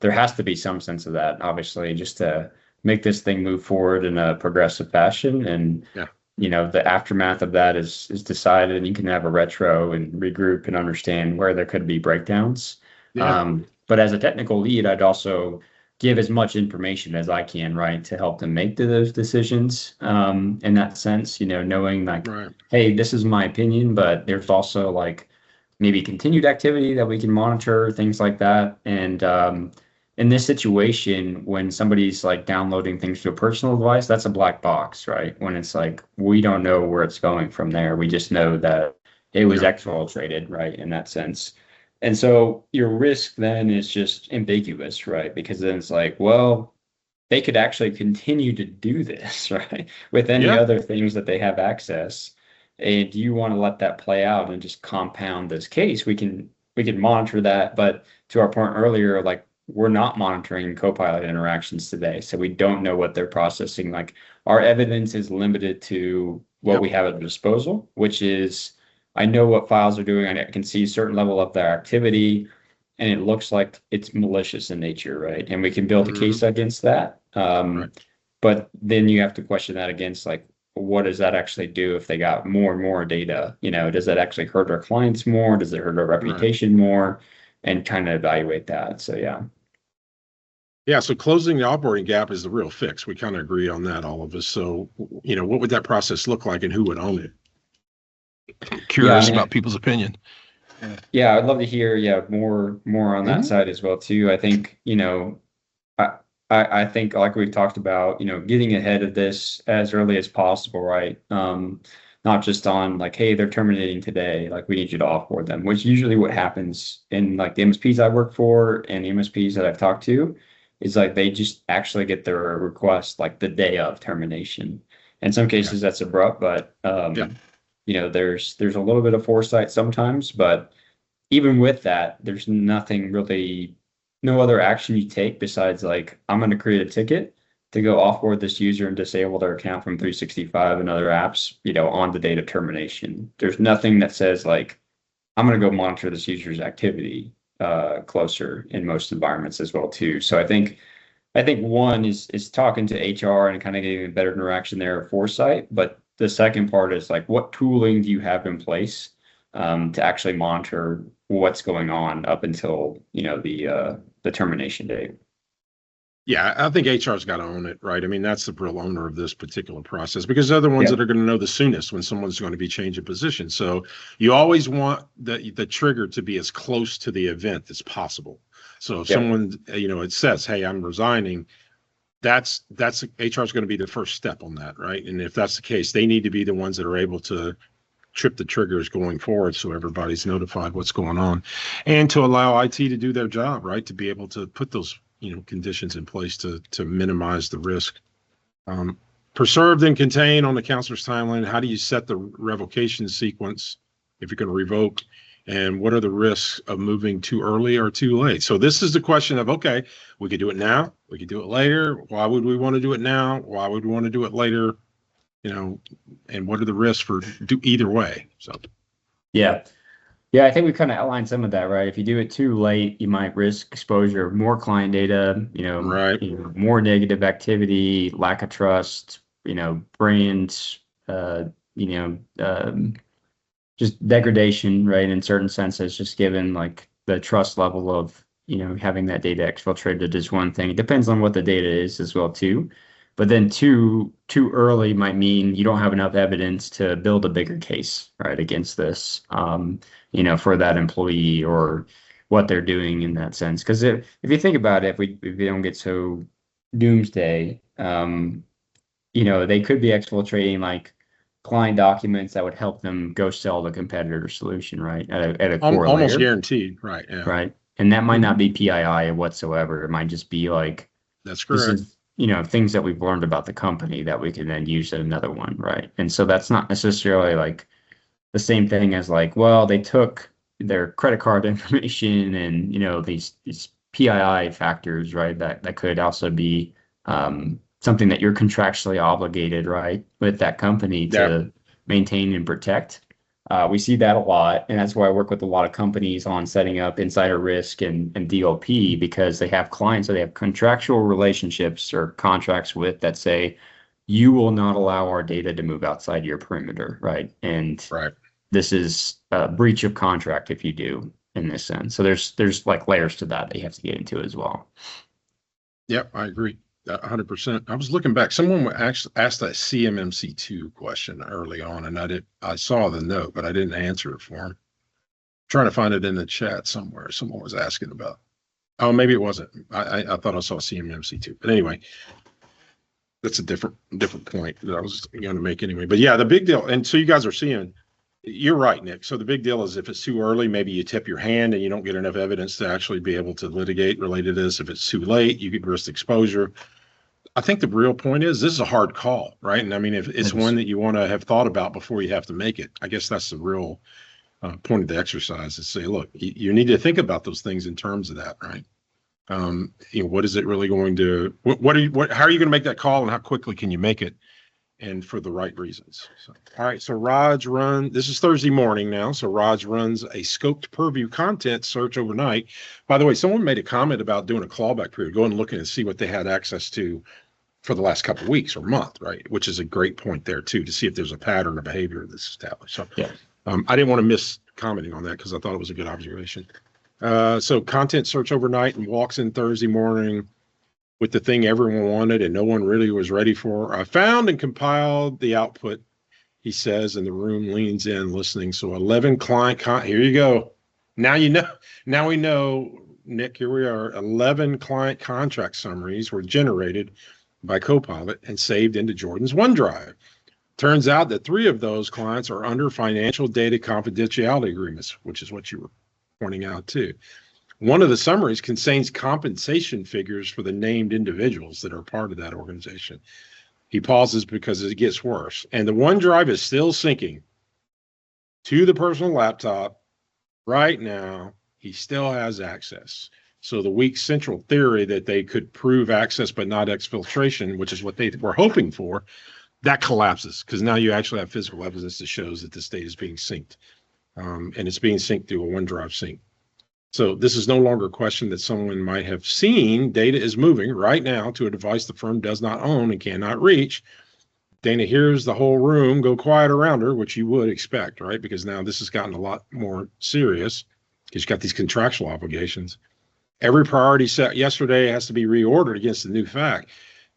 there has to be some sense of that, obviously, just to make this thing move forward in a progressive fashion. And Yeah. the aftermath of that is decided, and you can have a retro and regroup and understand where there could be breakdowns. Yeah. But as a technical lead, I'd also give as much information as I can, right, to help them make those decisions. In that sense, knowing like, Right. hey, this is my opinion, but there's also like maybe continued activity that we can monitor, things like that. And in this situation, when somebody's like downloading things to a personal device, that's a black box, right? When it's like, we don't know where it's going from there. We just know that it was exfiltrated, right, in that sense. And so your risk then is just ambiguous, right? Because then it's like, well, they could actually continue to do this, right? With any other things that they have access. And do you want to let that play out and just compound this case? We can monitor that, but to our point earlier, like, we're not monitoring Copilot interactions today, so we don't know what they're processing. Like, our evidence is limited to what we have at disposal, which is, I know what files are doing. I can see a certain level of their activity, and it looks like it's malicious in nature, right? And we can build a case against that. But then you have to question that against, like, what does that actually do if they got more and more data? Does that actually hurt our clients more? Does it hurt our reputation more? And kind of evaluate that. So, yeah. Yeah, so closing the onboarding gap is the real fix. We kind of agree on that, all of us. So, what would that process look like, and who would own it? Curious about people's opinion. Yeah, I'd love to hear, more on that side as well too. I think, I think, like we've talked about, getting ahead of this as early as possible, right? Not just on like, hey, they're terminating today, like, we need you to offboard them, which usually what happens in like the MSPs I work for and the MSPs that I've talked to is like, they just actually get their request like the day of termination. In some cases that's abrupt, but there's a little bit of foresight sometimes, but even with that, there's nothing really, no other action you take besides like, I'm going to create a ticket to go offboard this user and disable their account from 365 and other apps, on the date of termination. There's nothing that says like, I'm going to go monitor this user's activity closer in most environments as well too. So I think one is talking to HR and kind of getting a better interaction there, foresight. But the second part is like, what tooling do you have in place to actually monitor what's going on up until the termination date? Yeah, I think HR's got to own it, right? I mean, that's the real owner of this particular process, because they're the ones that are going to know the soonest when someone's going to be changing position. So you always want the trigger to be as close to the event as possible. So if someone, it says, hey, I'm resigning, that's HR's going to be the first step on that, right? And if that's the case, they need to be the ones that are able to trip the triggers going forward, so everybody's notified what's going on, and to allow IT to do their job, right? To be able to put those conditions in place to minimize the risk. Preserved and contained on the counselor's timeline. How do you set the revocation sequence if you're going to revoke? And what are the risks of moving too early or too late? So this is the question of, okay, we could do it now, we could do it later. Why would we want to do it now? Why would we want to do it later? And what are the risks for either way? So, yeah, I think we kind of outlined some of that, right? If you do it too late, you might risk exposure of more client data, more negative activity, lack of trust, brand, just degradation, right? In certain senses, just given like the trust level of, having that data exfiltrated is one thing. It depends on what the data is as well too. But then too early might mean you don't have enough evidence to build a bigger case, right, against this, for that employee or what they're doing in that sense. Because if you think about it, if we don't get so doomsday, they could be exfiltrating like client documents that would help them go sell the competitor solution, right, at a core almost layer. guaranteed, right? Yeah. Right, and that might not be PII whatsoever. It might just be like That's This correct. is, things that we've learned about the company that we can then use in another one, right? And so that's not necessarily like the same thing as like, well, they took their credit card information and, these PII factors, right? That could also be something that you're contractually obligated, right, with that company Yeah. to maintain and protect. We see that a lot, and that's why I work with a lot of companies on setting up insider risk and DLP because they have clients that they have contractual relationships or contracts with that say, you will not allow our data to move outside your perimeter, right? And Right. this is a breach of contract if you do in this sense. So there's like layers to that you have to get into as well. Yep, I agree. 100%. I was looking back. Someone actually asked that CMMC2 question early on, and I saw the note, but I didn't answer it for him. Trying to find it in the chat somewhere. Someone was asking about. Oh, maybe it wasn't. I thought I saw CMMC2, but anyway, that's a different point that I was going to make anyway. But yeah, the big deal. And so you guys are seeing. You're right, Nick. So the big deal is if it's too early, maybe you tip your hand and you don't get enough evidence to actually be able to litigate related to this. If it's too late, you could risk exposure. I think the real point is this is a hard call, right? And I mean, if it's one that you want to have thought about before you have to make it, I guess that's the real point of the exercise is say, look, you need to think about those things in terms of that, right? What is it really going to, how are you going to make that call and how quickly can you make it? And for the right reasons. So, all right. So this is Thursday morning now. So Raj runs a scoped purview content search overnight. By the way, someone made a comment about doing a clawback period, going and looking and see what they had access to for the last couple of weeks or month, right? Which is a great point there too, to see if there's a pattern of behavior that's established. So yeah. I didn't want to miss commenting on that because I thought it was a good observation. So content search overnight and walks in Thursday morning with the thing everyone wanted and no one really was ready for. I found and compiled the output, he says, and the room leans in listening. So 11 here you go. Now we know, Nick, here we are. 11 client contract summaries were generated by Copilot and saved into Jordan's OneDrive. Turns out that 3 of those clients are under financial data confidentiality agreements, which is what you were pointing out too. One of the summaries contains compensation figures for the named individuals that are part of that organization. He pauses because it gets worse. And the OneDrive is still syncing to the personal laptop right now. He still has access. So the weak central theory that they could prove access but not exfiltration, which is what they were hoping for, that collapses because now you actually have physical evidence that shows that this data is being synced. And it's being synced through a OneDrive sync. So this is no longer a question that someone might have seen. Data is moving right now to a device the firm does not own and cannot reach. Dana hears the whole room go quiet around her, which you would expect, right? Because now this has gotten a lot more serious because you've got these contractual obligations. Every priority set yesterday has to be reordered against the new fact.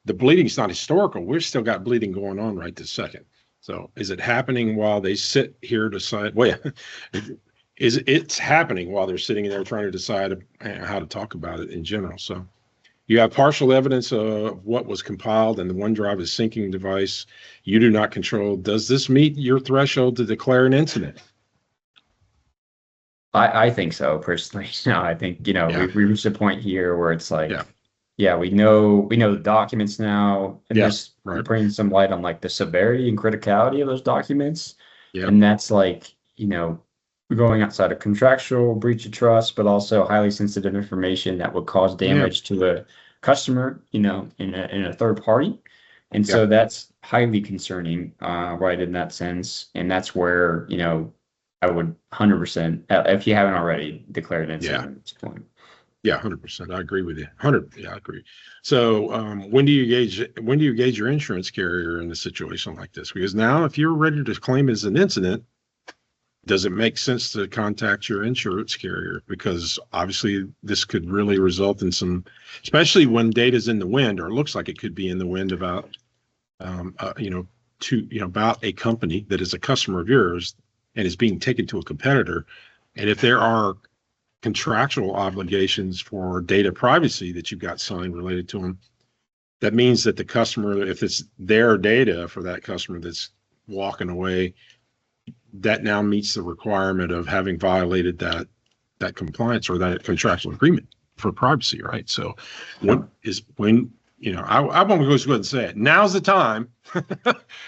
The bleeding's not historical. We've still got bleeding going on right this second. So is it happening while they sit here to decide? Well, it's happening while they're sitting there trying to decide how to talk about it in general. So you have partial evidence of what was compiled and the OneDrive is syncing device you do not control. Does this meet your threshold to declare an incident? I think so personally. No, I think, Yeah. we reached a point here where it's like, we know the documents now, and this brings some light on like the severity and criticality of those documents. Yeah. And that's like, we're going outside of contractual breach of trust, but also highly sensitive information that would cause damage to a customer, in a third party. And so that's highly concerning, right, in that sense. And that's where, I would 100%, if you haven't already, declare an incident at this point. Yeah, 100%. I agree with you. 100. Yeah, I agree. So when do you gauge your insurance carrier in a situation like this? Because now if you're ready to claim it as an incident, does it make sense to contact your insurance carrier? Because obviously this could really result in some, especially when data's in the wind, or it looks like it could be in the wind about, about a company that is a customer of yours and is being taken to a competitor. And if there are contractual obligations for data privacy that you've got signed related to them, that means that the customer, if it's their data for that customer that's walking away, that now meets the requirement of having violated that compliance or that contractual agreement. for privacy, right? So when I'm going to go ahead and say it. Now's the time.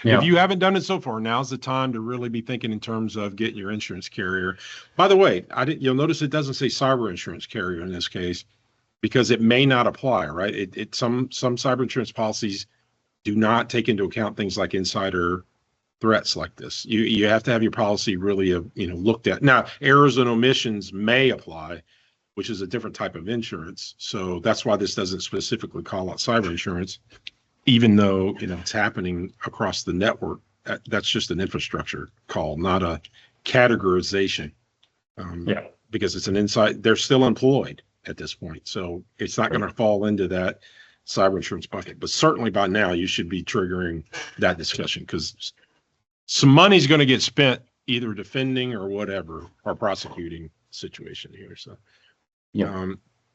Yeah. If you haven't done it so far, now's the time to really be thinking in terms of getting your insurance carrier. By the way, you'll notice it doesn't say cyber insurance carrier in this case, because it may not apply, right? Some cyber insurance policies do not take into account things like insider threats like this. You have to have your policy really looked at. Now, errors and omissions may apply, which is a different type of insurance. So that's why this doesn't specifically call out cyber insurance, even though it's happening across the network. That's just an infrastructure call, not a categorization. Because it's an insight. They're still employed at this point, so it's not going to fall into that cyber insurance bucket. But certainly by now, you should be triggering that discussion, because some money's going to get spent either defending or whatever, or prosecuting situation here. So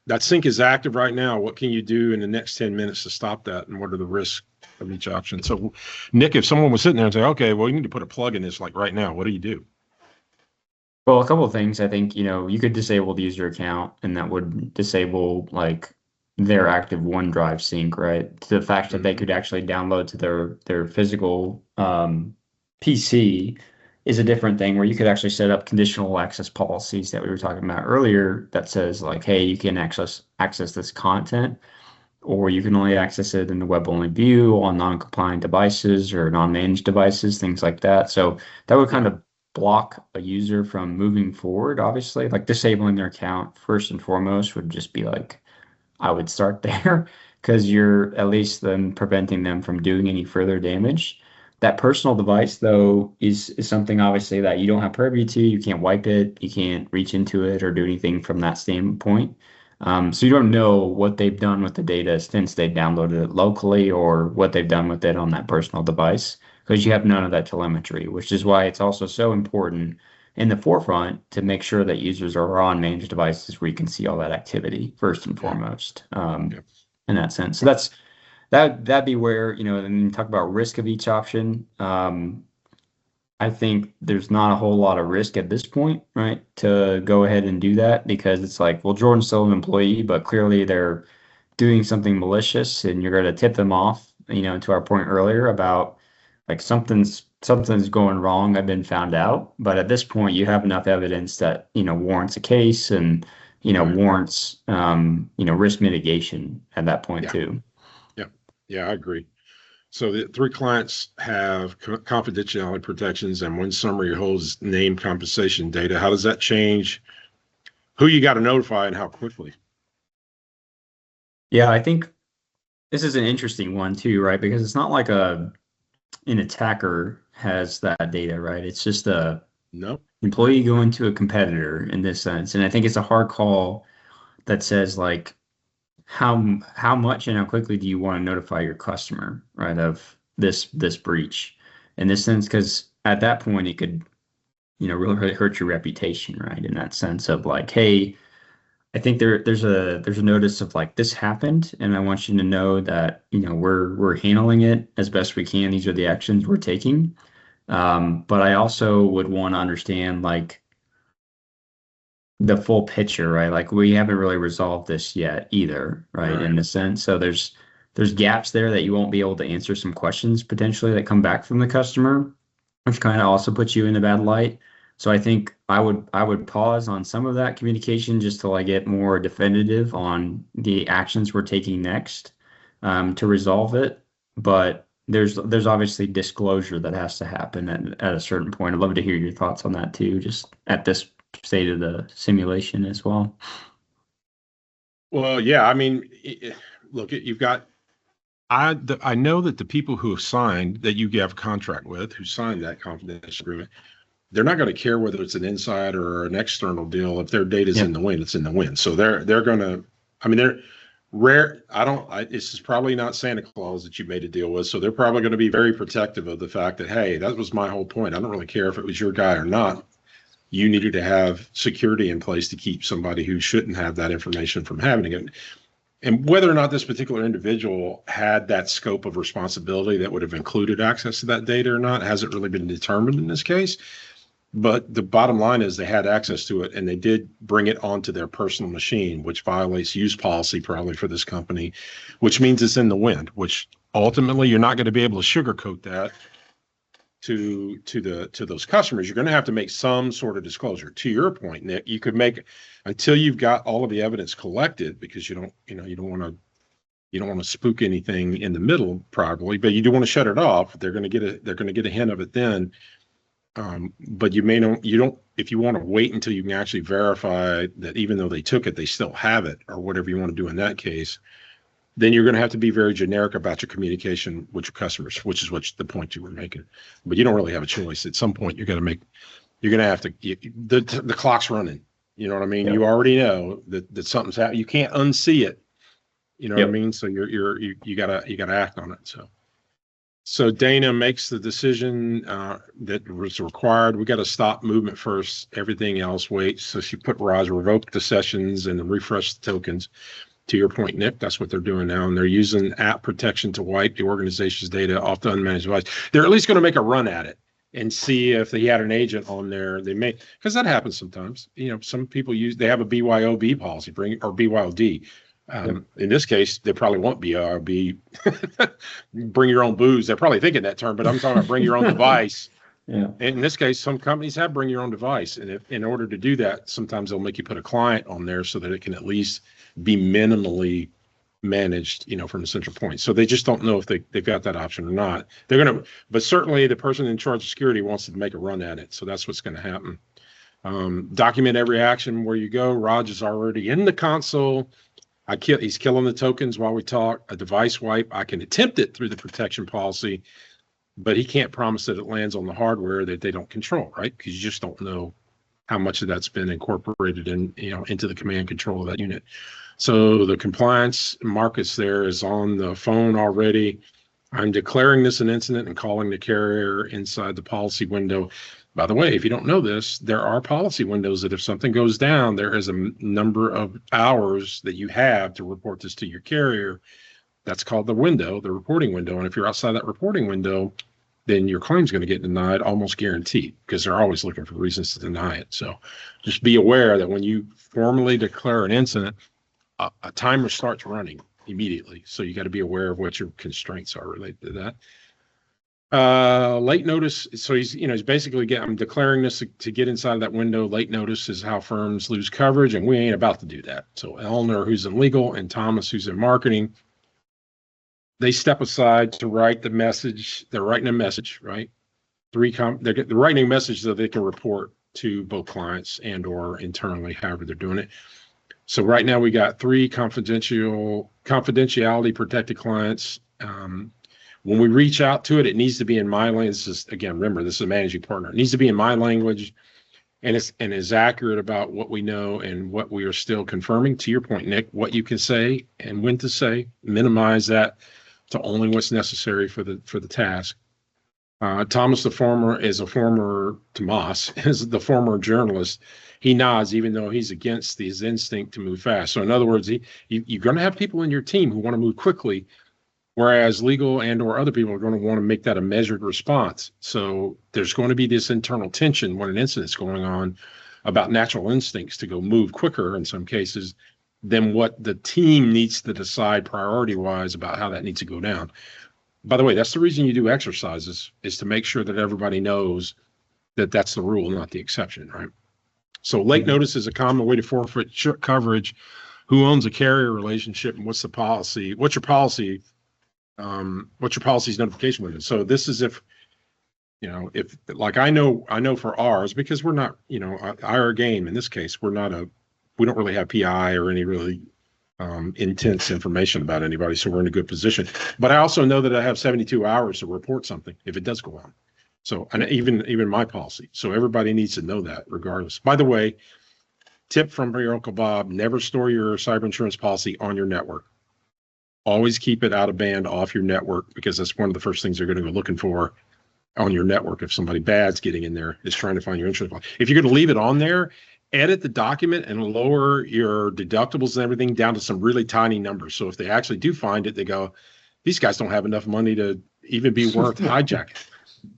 that sync is active right now. What can you do in the next 10 minutes to stop that, and what are the risks of each option? So Nick, if someone was sitting there and say, okay, well, you need to put a plug in this like right now, what do you do? Well, a couple of things. I think, you could disable the user account, and that would disable like their active OneDrive sync, right? The fact that they could actually download to their physical PC is a different thing, where you could actually set up conditional access policies that we were talking about earlier that says like, hey, you can access this content, or you can only access it in the web-only view on non-compliant devices or non-managed devices, things like that. So that would kind of block a user from moving forward. Obviously, like disabling their account first and foremost would just be like, I would start there, because you're at least then preventing them from doing any further damage. That personal device, though, is something obviously that you don't have purview to. You can't wipe it, you can't reach into it or do anything from that standpoint. So you don't know what they've done with the data since they downloaded it locally, or what they've done with it on that personal device, because you have none of that telemetry, which is why it's also so important in the forefront to make sure that users are on managed devices where you can see all that activity first and foremost, in that sense. So that'd be where, and you talk about risk of each option. I think there's not a whole lot of risk at this point, right, to go ahead and do that, because it's like, well, Jordan's still an employee, but clearly they're doing something malicious, and you're going to tip them off, to our point earlier about like something's going wrong. I've been found out. But at this point, you have enough evidence that, warrants a case, and, warrants, risk mitigation at that point too. Yeah, I agree. So the 3 clients have confidentiality protections, and one summary holds name compensation data. How does that change who you got to notify and how quickly? Yeah, I think this is an interesting one too, right? Because it's not like an attacker has that data, right? It's just a employee going to a competitor in this sense. And I think it's a hard call that says like, how much and how quickly do you want to notify your customer, right, of this breach in this sense? Because at that point it could, really hurt your reputation, right? In that sense of like, hey, I think there's a notice of like, this happened, and I want you to know that, we're handling it as best we can. These are the actions we're taking. But I also would want to understand like the full picture, right? Like we haven't really resolved this yet either, right? In the sense, so there's gaps there that you won't be able to answer some questions potentially that come back from the customer, which kind of also puts you in a bad light. So I think I would pause on some of that communication just till I get more definitive on the actions we're taking next, to resolve it. But there's obviously disclosure that has to happen at a certain point. I'd love to hear your thoughts on that too, just at this state of the simulation as well. Well, yeah, I mean, look, you've got, I know that the people who have signed, that you have a contract with, who signed that confidential agreement, they're not going to care whether it's an insider or an external deal. If their data's in the wind, it's in the wind. So they're going to, I mean, they're rare. This is probably not Santa Claus that you made a deal with. So they're probably going to be very protective of the fact that, hey, that was my whole point. I don't really care if it was your guy or not. You needed to have security in place to keep somebody who shouldn't have that information from having it. And whether or not this particular individual had that scope of responsibility that would have included access to that data or not hasn't really been determined in this case. But the bottom line is they had access to it, and they did bring it onto their personal machine, which violates use policy probably for this company, which means it's in the wind, which ultimately you're not going to be able to sugarcoat that to those customers. You're going to have to make some sort of disclosure. To your point, Nick, you could make, until you've got all of the evidence collected, because you don't want to spook anything in the middle probably, but you do want to shut it off. They're going to get a hint of it then. But you don't, if you want to wait until you can actually verify that even though they took it, they still have it, or whatever you want to do in that case, then you're going to have to be very generic about your communication with your customers, which is the point you were making. But you don't really have a choice. At some point, you're going to have to, the clock's running. You know what I mean? Yep. You already know that something's happening. You can't unsee it. You know what I mean? So you gotta act on it. So Dana makes the decision that was required. We got to stop movement first. Everything else waits. So she put revoke the sessions and then refresh the tokens. To your point, Nick, that's what they're doing now. And they're using app protection to wipe the organization's data off the unmanaged device. They're at least going to make a run at it and see if they had an agent on there. They may, because that happens sometimes. Some people they have a BYOB policy, or BYOD. In this case, they probably won't be bring your own booze. They're probably thinking that term, but I'm talking about bring your own device. Yeah. And in this case, some companies have bring your own device. And if, in order to do that, sometimes they'll make you put a client on there so that it can at least be minimally managed, from a central point. So they just don't know if they've got that option or not. But certainly the person in charge of security wants to make a run at it. So that's what's going to happen. Document every action where you go. Raj is already in the console. He's killing the tokens while we talk. A device wipe, I can attempt it through the protection policy, but he can't promise that it lands on the hardware that they don't control, right? Because you just don't know how much of that's been incorporated into the command control of that unit. So the compliance Marcus there is on the phone already. I'm declaring this an incident and calling the carrier inside the policy window. By the way, if you don't know this, there are policy windows that if something goes down, there is a number of hours that you have to report this to your carrier. That's called the reporting window. And if you're outside that reporting window, then your claim's going to get denied, almost guaranteed, because they're always looking for reasons to deny it. So just be aware that when you formally declare an incident, a timer starts running immediately. So you got to be aware of what your constraints are related to that. Late notice. So he's basically I'm declaring this to get inside of that window. Late notice is how firms lose coverage, and we ain't about to do that. So Eleanor, who's in legal, and Thomas, who's in marketing, they step aside to write the message. They're writing a message, right? They're writing a message that they can report to both clients and/or internally, however they're doing it. So right now we got 3 confidentiality protected clients. When we reach out to it, it needs to be in my language. Remember, this is a managing partner. It needs to be in my language and is accurate about what we know and what we are still confirming. To your point, Nick, what you can say and when to say, minimize that to only what's necessary for the task. Tomas, is the former journalist. He nods, even though he's against his instinct to move fast. So in other words, you're going to have people in your team who want to move quickly, whereas legal and/or other people are going to want to make that a measured response. So there's going to be this internal tension when an incident's going on about natural instincts to go move quicker in some cases than what the team needs to decide priority-wise about how that needs to go down. By the way, that's the reason you do exercises, is to make sure that everybody knows that that's the rule, not the exception, right? So late notice is a common way to forfeit coverage. Who owns a carrier relationship, and what's the policy? What's your policy's notification window? So this is if like I know for ours, because we're not, IRGame in this case, we don't really have PI or any really intense information about anybody, so we're in a good position. But I also know that I have 72 hours to report something if it does go on. So, and even my policy. So everybody needs to know that regardless. By the way, tip from your Uncle Bob, never store your cyber insurance policy on your network. Always keep it out of band, off your network, because that's one of the first things they're going to go looking for on your network. If somebody bad's getting in there, is trying to find your insurance policy. If you're going to leave it on there, edit the document and lower your deductibles and everything down to some really tiny numbers. So if they actually do find it, they go, these guys don't have enough money to even be worth hijacking.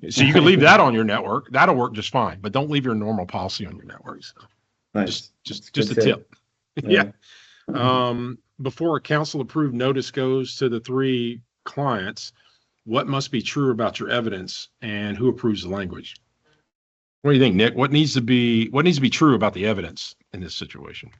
So you can leave that on your network. That'll work just fine. But don't leave your normal policy on your network. So Nice. just a Good tip. Yeah. Before a council-approved notice goes to the 3 clients, what must be true about your evidence, and who approves the language? What do you think, Nick? What needs to be true about the evidence in this situation?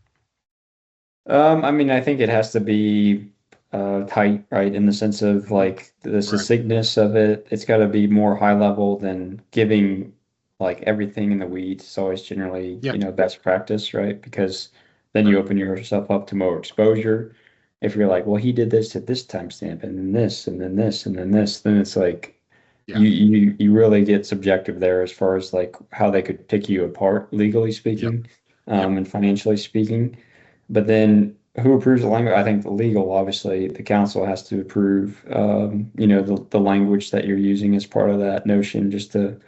I mean, I think it has to be tight, right? In the sense of like the succinctness of it. It's got to be more high level than giving like everything in the weeds. It's always generally, best practice, right? Because then you open yourself up to more exposure. If you're like, well, he did this at this timestamp, and then this, and then this, and then this, then it's like you really get subjective there as far as like how they could pick you apart, legally speaking, and financially speaking. But then who approves the language? I think the legal, obviously, the council has to approve, the language that you're using as part of that notion, just to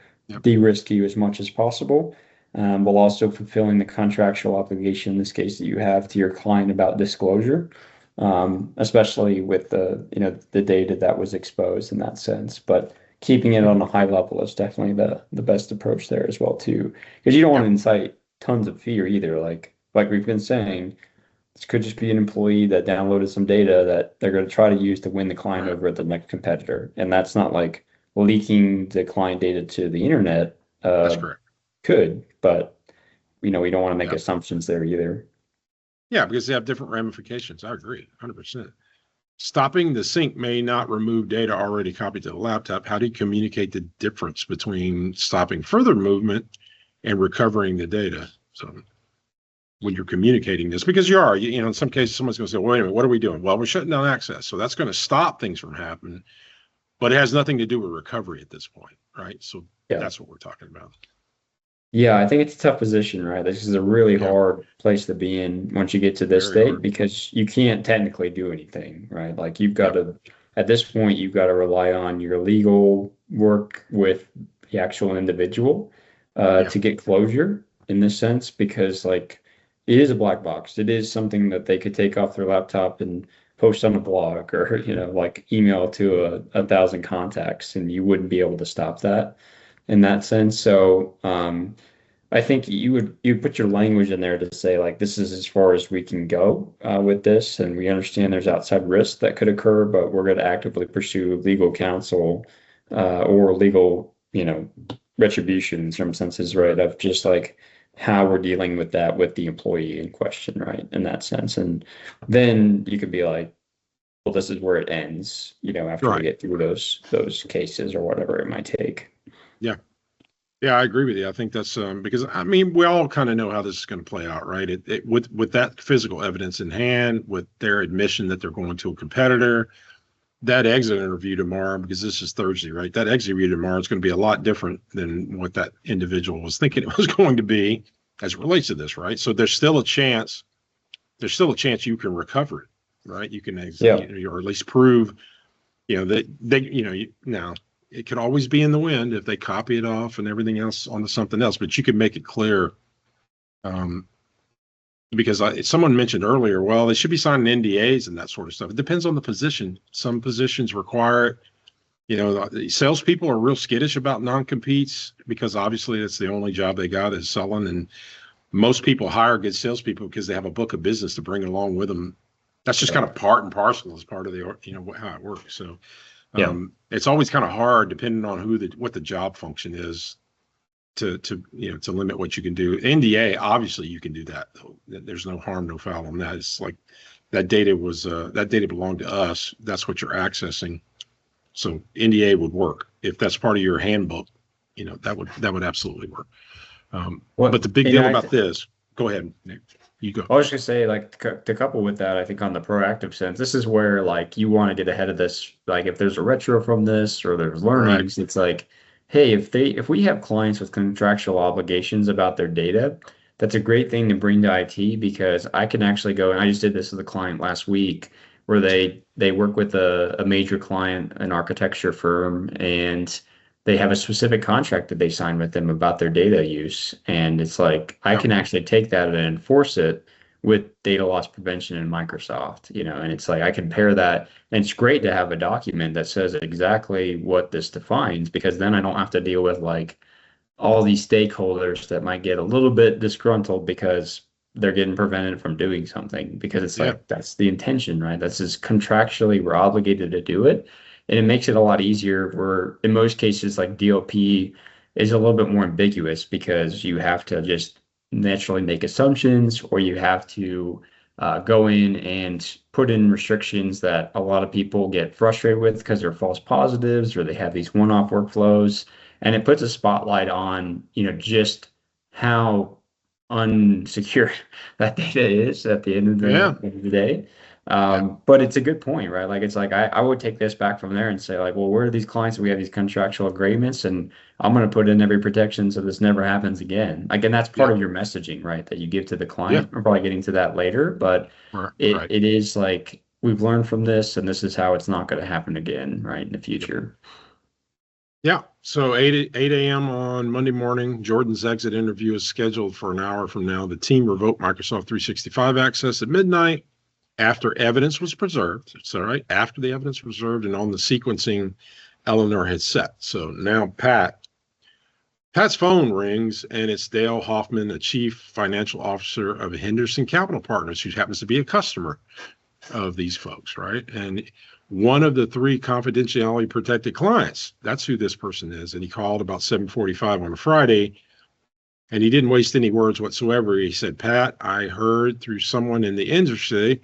de-risk you as much as possible, while also fulfilling the contractual obligation in this case that you have to your client about disclosure, especially with the data that was exposed in that sense. But keeping it on a high level is definitely the best approach there as well too, because you don't want to incite tons of fear either. Like we've been saying, this could just be an employee that downloaded some data that they're going to try to use to win the client over at the next competitor. And that's not like leaking the client data to the internet. That's correct. Could, but we don't want to make assumptions there either. Yeah, because they have different ramifications. I agree, 100%. Stopping the sync may not remove data already copied to the laptop. How do you communicate the difference between stopping further movement and recovering the data? So when you're communicating this, because in some cases, someone's going to say, wait a minute, what are we doing? Well, we're shutting down access. So that's going to stop things from happening, but it has nothing to do with recovery at this point, right? So that's what we're talking about. Yeah, I think it's a tough position, right? This is a really hard place to be in once you get to this state, because you can't technically do anything, right? Like you've got to, at this point, you've got to rely on your legal work with the actual individual to get closure in this sense, because like it is a black box. It is something that they could take off their laptop and post on a blog, or like email to 1,000 contacts, and you wouldn't be able to stop that in that sense. So I think you put your language in there to say like, this is as far as we can go with this, and we understand there's outside risks that could occur, but we're going to actively pursue legal counsel or legal retribution in some senses, right, of just like how we're dealing with that with the employee in question, right, in that sense. And then you could be like, well, this is where it ends, after we get through those cases or whatever it might take. Yeah, I agree with you. I think that's because I mean, we all kind of know how this is going to play out, right? With that physical evidence in hand, with their admission that they're going to a competitor, that exit interview tomorrow, because this is Thursday, right? That exit interview tomorrow is going to be a lot different than what that individual was thinking it was going to be as it relates to this, right? So there's still a chance you can recover it, right? You can exit, or at least prove, that they, now it could always be in the wind if they copy it off and everything else onto something else, but you can make it clear. Because someone mentioned earlier, well, they should be signing NDAs and that sort of stuff. It depends on the position. Some positions require it. Salespeople are real skittish about non-competes because obviously it's the only job they got is selling. And most people hire good salespeople because they have a book of business to bring along with them. That's just kind of part and parcel as part of the, how it works. So it's always kind of hard depending on what the job function is to limit what you can do. NDA, obviously you can do that. There's no harm, no foul on that. It's like that data belonged to us. That's what you're accessing. So NDA would work. If that's part of your handbook, that would absolutely work. But the big deal about this, go ahead, Nick. You go. I was just gonna say, like, to couple with that, I think on the proactive sense, this is where like you want to get ahead of this. Like if there's a retro from this or there's learnings, it's like, hey, if we have clients with contractual obligations about their data, that's a great thing to bring to IT, because I can actually go, and I just did this with a client last week where they work with a major client, an architecture firm, and they have a specific contract that they sign with them about their data use. And it's like, I can actually take that and enforce it with data loss prevention in Microsoft, and it's like I compare that, and it's great to have a document that says exactly what this defines, because then I don't have to deal with like all these stakeholders that might get a little bit disgruntled because they're getting prevented from doing something, because it's Yeah. like that's the intention, right? That's just contractually we're obligated to do it. And it makes it a lot easier where in most cases like DLP is a little bit more ambiguous because you have to just naturally make assumptions, or you have to go in and put in restrictions that a lot of people get frustrated with because they're false positives or they have these one-off workflows. And it puts a spotlight on, just how unsecure that data is at the end of the day. But it's a good point, right? Like it's like I would take this back from there and say like, well, where are these clients? We have these contractual agreements, and I'm going to put in every protection so this never happens again. Like, and that's part of your messaging, right? That you give to the client. We're probably getting to that later, but it is like we've learned from this, and this is how it's not going to happen again, right, in the future. Yeah. So 8 a.m. on Monday morning, Jordan's exit interview is scheduled for an hour from now. The team revoked Microsoft 365 access at midnight after evidence was preserved. It's all right. After the evidence was preserved and on the sequencing Eleanor had set. So now Pat's phone rings, and it's Dale Hoffman, the chief financial officer of Henderson Capital Partners, who happens to be a customer of these folks, right? And one of the 3 confidentiality protected clients. That's who this person is. And he called about 7:45 on a Friday, and he didn't waste any words whatsoever. He said, Pat, I heard through someone in the industry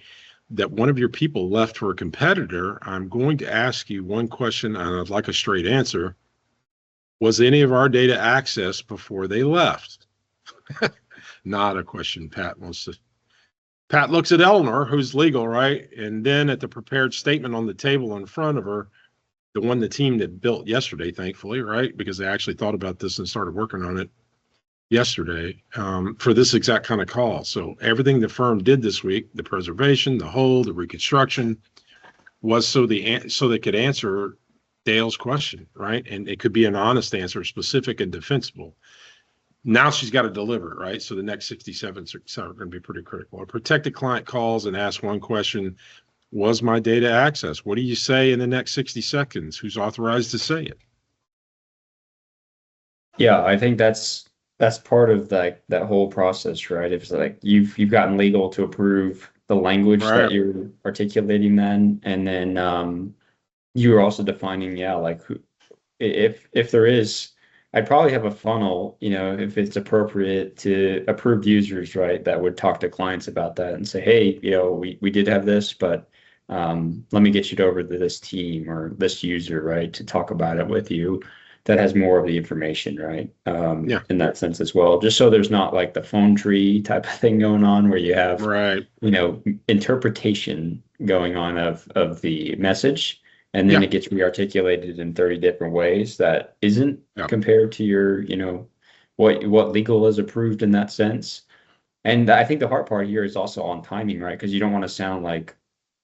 that one of your people left for a competitor. I'm going to ask you one question, and I'd like a straight answer. Was any of our data accessed before they left? Not a question Pat wants to. Pat looks at Eleanor, who's legal, right? And then at the prepared statement on the table in front of her, the one the team that built yesterday, thankfully, right? Because they actually thought about this and started working on it yesterday for this exact kind of call. So everything the firm did this week, the preservation, the hold, the reconstruction, was so they could answer Dale's question, right? And it could be an honest answer, specific and defensible. Now she's got to deliver, right? So the next 67 are going to be pretty critical. A protected client calls and asks one question: was my data accessed? What do you say in the next 60 seconds? Who's authorized to say it? Yeah, I think that's part of that whole process, right? It's like you've gotten legal to approve the language that you're articulating then, and then you're also defining, like who, if there is. I'd probably have a funnel, if it's appropriate, to approved users, right, that would talk to clients about that and say, hey, we did have this, but let me get you over to this team or this user, right, to talk about it with you, that has more of the information, right? In that sense as well, just so there's not like the phone tree type of thing going on where you have, interpretation going on of the message. And then it gets rearticulated in 30 different ways that isn't compared to your, what legal is approved in that sense. And I think the hard part here is also on timing, right? Because you don't want to sound like,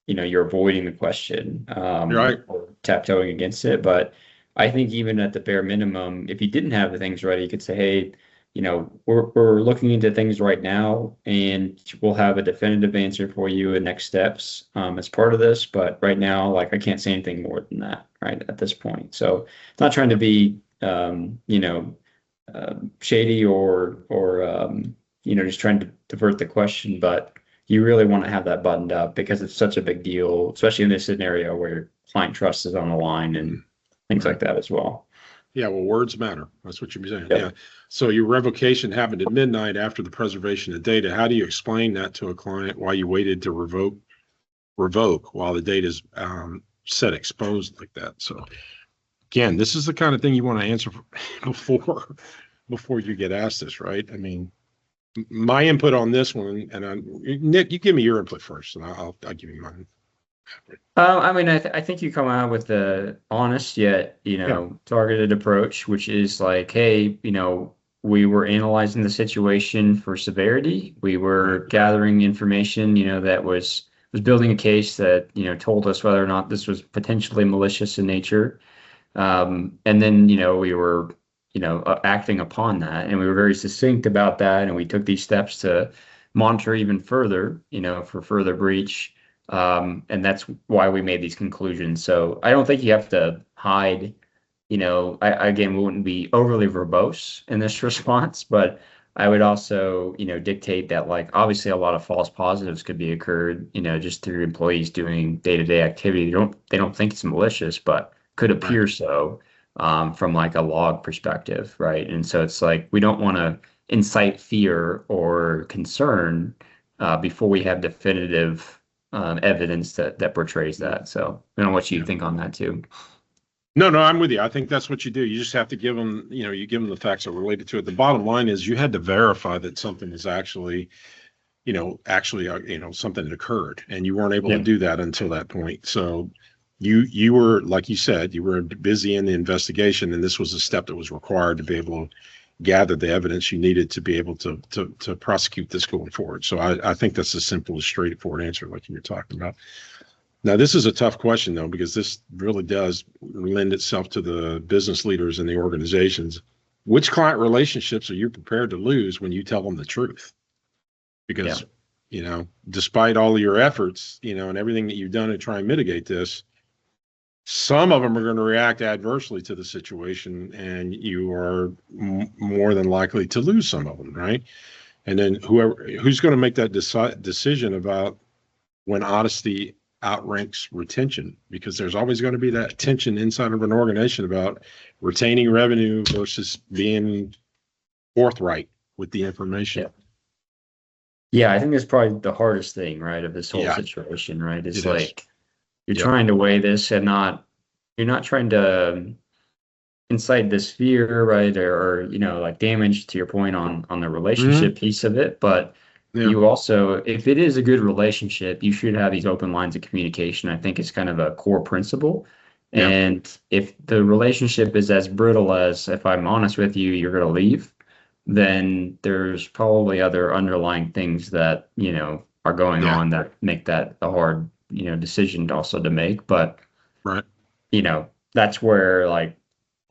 you're avoiding the question or tiptoeing against it. But I think even at the bare minimum, if you didn't have the things ready, you could say, hey, we're looking into things right now, and we'll have a definitive answer for you and next steps as part of this. But right now, like, I can't say anything more than that, right, at this point. So it's not trying to be, shady or just trying to divert the question, but you really want to have that buttoned up because it's such a big deal, especially in this scenario where client trust is on the line and things like that as well. Yeah, well, words matter. That's what you're saying. Yeah. So your revocation happened at midnight after the preservation of data. How do you explain that to a client, why you waited to revoke while the data is set exposed like that? So again, this is the kind of thing you want to answer before you get asked this, right? I mean, my input on this one, and Nick, you give me your input first, and I'll give you mine. I mean, I think you come out with the honest yet, targeted approach, which is like, hey, we were analyzing the situation for severity. We were gathering information, that was building a case that, told us whether or not this was potentially malicious in nature. And then, we were, acting upon that, and we were very succinct about that. And we took these steps to monitor even further, for further breach. And that's why we made these conclusions. So I don't think you have to hide, again, we wouldn't be overly verbose in this response, but I would also, dictate that, like, obviously a lot of false positives could be occurred, just through employees doing day-to-day activity. They don't think it's malicious, but could appear so, from like a log perspective, right? And so it's like we don't want to incite fear or concern before we have definitive evidence that portrays that. So I don't know what you think on that too. No, I'm with you. I think that's what you do. You just have to give them, you give them the facts that are related to it. The bottom line is you had to verify that something is actually, something that occurred, and you weren't able to do that until that point. So you were, like you said, you were busy in the investigation, and this was a step that was required to be able to gather the evidence you needed to be able to prosecute this going forward. So I think that's the simplest, straightforward answer, like you were talking about. Now, this is a tough question, though, because this really does lend itself to the business leaders and the organizations. Which client relationships are you prepared to lose when you tell them the truth? Because, despite all of your efforts, and everything that you've done to try and mitigate this, some of them are going to react adversely to the situation, and you are more than likely to lose some of them, right? And then who's going to make that decision about when honesty outranks retention, because there's always going to be that tension inside of an organization about retaining revenue versus being forthright with the information. Yeah, I think that's probably the hardest thing, right, of this whole situation, right? It's like you're trying to weigh this, and you're not trying to incite this fear, right, or like damage, to your point on the relationship piece of it, but you also, if it is a good relationship, you should have these open lines of communication. I think it's kind of a core principle. And if the relationship is as brittle as, if I'm honest with you, you're going to leave, then there's probably other underlying things that, are going on that make that a hard, decision also to make. But, that's where, like,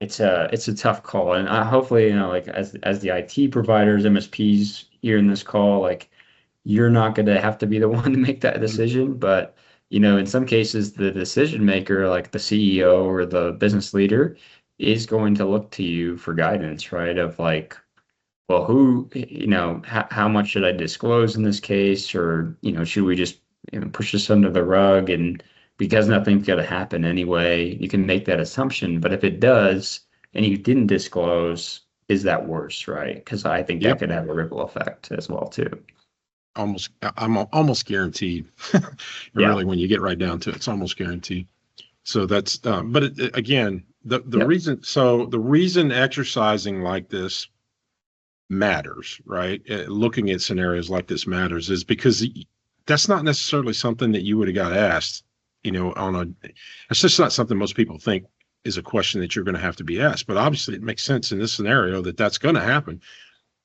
it's a tough call. And hopefully, like as the IT providers, MSPs here in this call, like, you're not going to have to be the one to make that decision. But, in some cases, the decision maker, like the CEO or the business leader, is going to look to you for guidance, right? Of like, well, how much should I disclose in this case? Or, should we just push this under the rug? And because nothing's going to happen anyway, you can make that assumption. But if it does, and you didn't disclose, is that worse, right? Because I think that could have a ripple effect as well too. I'm almost guaranteed. Really, when you get right down to it, it's almost guaranteed. So that's, but again, the reason exercising like this matters, right? Looking at scenarios like this matters is because that's not necessarily something that you would have got asked, it's just not something most people think is a question that you're going to have to be asked. But obviously it makes sense in this scenario that that's going to happen,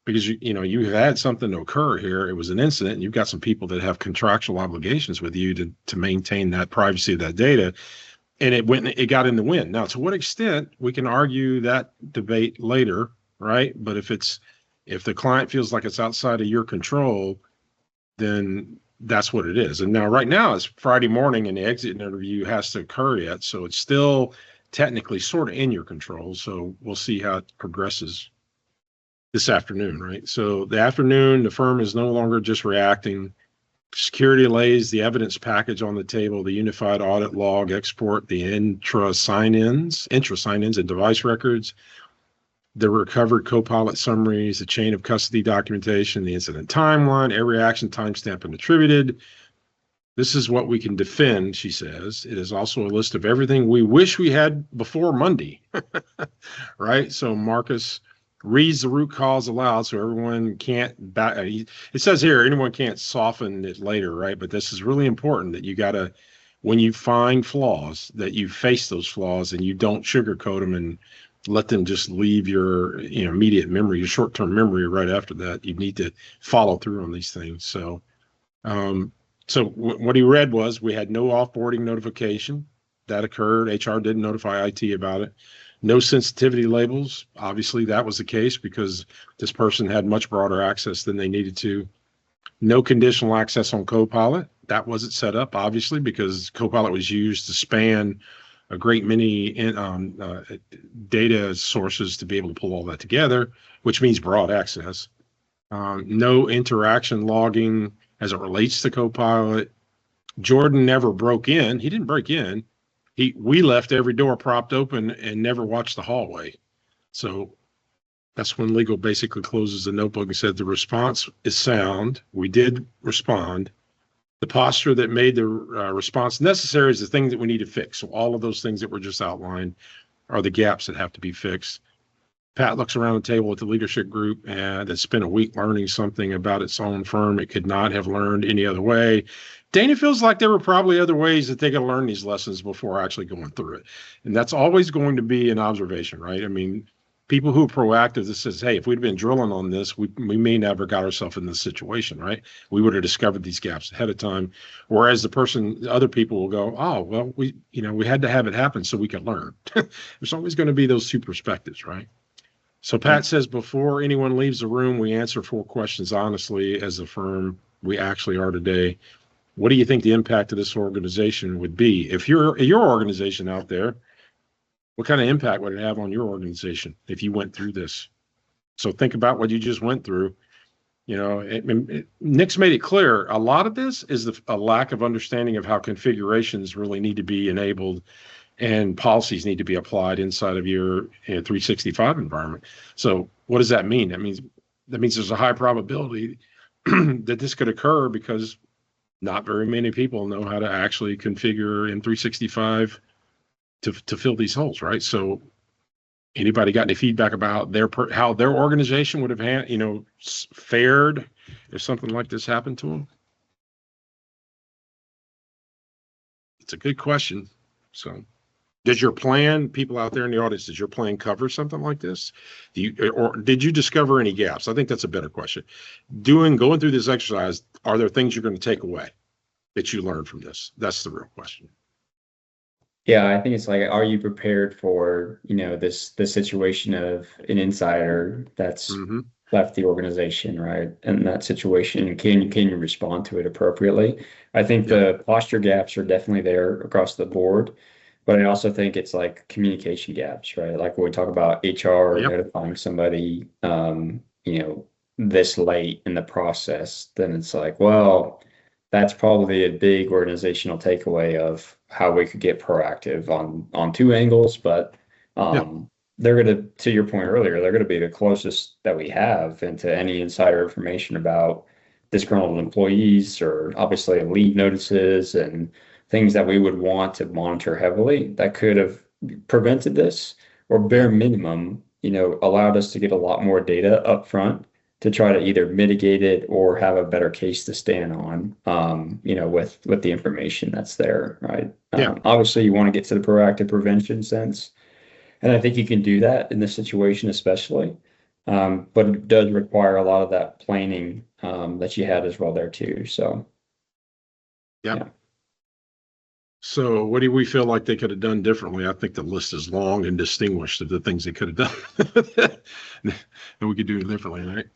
because you had something to occur here. It was an incident, and you've got some people that have contractual obligations with you to maintain that privacy of that data, and it got in the wind. Now, to what extent, we can argue that debate later, right? But if the client feels like it's outside of your control, then that's what it is. And now, right now, it's Friday morning, and the exit interview has to occur yet, so it's still technically sort of in your control. So we'll see how it progresses this afternoon, right? So the afternoon, the firm is no longer just reacting. Security lays the evidence package on the table, the unified audit log export, the intra sign-ins and device records, the recovered Copilot summaries, the chain of custody documentation, the incident timeline, every action timestamped and attributed. This is what we can defend, she says. It is also a list of everything we wish we had before Monday, right? So Marcus reads the root cause aloud, so everyone can't it says here anyone can't soften it later, right? But this is really important, that you gotta, when you find flaws, that you face those flaws and you don't sugarcoat them and let them just leave your immediate memory, your short-term memory right after that. You need to follow through on these things. So what he read was, we had no offboarding notification that occurred. HR didn't notify IT about it. No sensitivity labels. Obviously, that was the case because this person had much broader access than they needed to. No conditional access on Copilot. That wasn't set up, obviously, because Copilot was used to span a great many data sources to be able to pull all that together, which means broad access. No interaction logging as it relates to Copilot. Jordan never broke in. He didn't break in. We left every door propped open and never watched the hallway. So that's when legal basically closes the notebook and said the response is sound. We did respond. The posture that made the response necessary is the thing that we need to fix. So all of those things that were just outlined are the gaps that have to be fixed. Pat looks around the table with the leadership group that spent a week learning something about its own firm it could not have learned any other way. Dana feels like there were probably other ways that they could learn these lessons before actually going through it. And that's always going to be an observation, right? I mean, people who are proactive that says, hey, if we'd been drilling on this, we may never got ourselves in this situation, right? We would have discovered these gaps ahead of time. Whereas the other people will go, oh, well, we had to have it happen so we could learn. There's always going to be those two perspectives, right? So Pat says, before anyone leaves the room, we answer 4 questions honestly as a firm we actually are today. What do you think the impact of this organization would be? If you're your organization out there, what kind of impact would it have on your organization if you went through this? So think about what you just went through. Nick's made it clear. A lot of this is a lack of understanding of how configurations really need to be enabled and policies need to be applied inside of your 365 environment. So what does that mean? That means there's a high probability that this could occur because not very many people know how to actually configure in 365 to fill these holes, right? So anybody got any feedback about how their organization would have fared if something like this happened to them? It's a good question. So does your plan, people out there in the audience, does your plan cover something like this? Or did you discover any gaps? I think that's a better question. Going through this exercise, are there things you're going to take away that you learned from this? That's the real question. Yeah, I think it's like, are you prepared for, this situation of an insider that's left the organization, right? And that situation, can you respond to it appropriately? I think the posture gaps are definitely there across the board, but I also think it's like communication gaps, right? Like when we talk about HR notifying somebody, this late in the process, then it's like, well, that's probably a big organizational takeaway of how we could get proactive on 2 angles, but they're going to your point earlier, they're going to be the closest that we have into any insider information about disgruntled employees, or obviously leave notices and things that we would want to monitor heavily that could have prevented this, or bare minimum, allowed us to get a lot more data up front to try to either mitigate it or have a better case to stand on, with the information that's there, right? Obviously, you want to get to the proactive prevention sense, and I think you can do that in this situation especially, but it does require a lot of that planning that you had as well there too. So, yeah. So what do we feel like they could have done differently? I think the list is long and distinguished of the things they could have done and we could do it differently, right?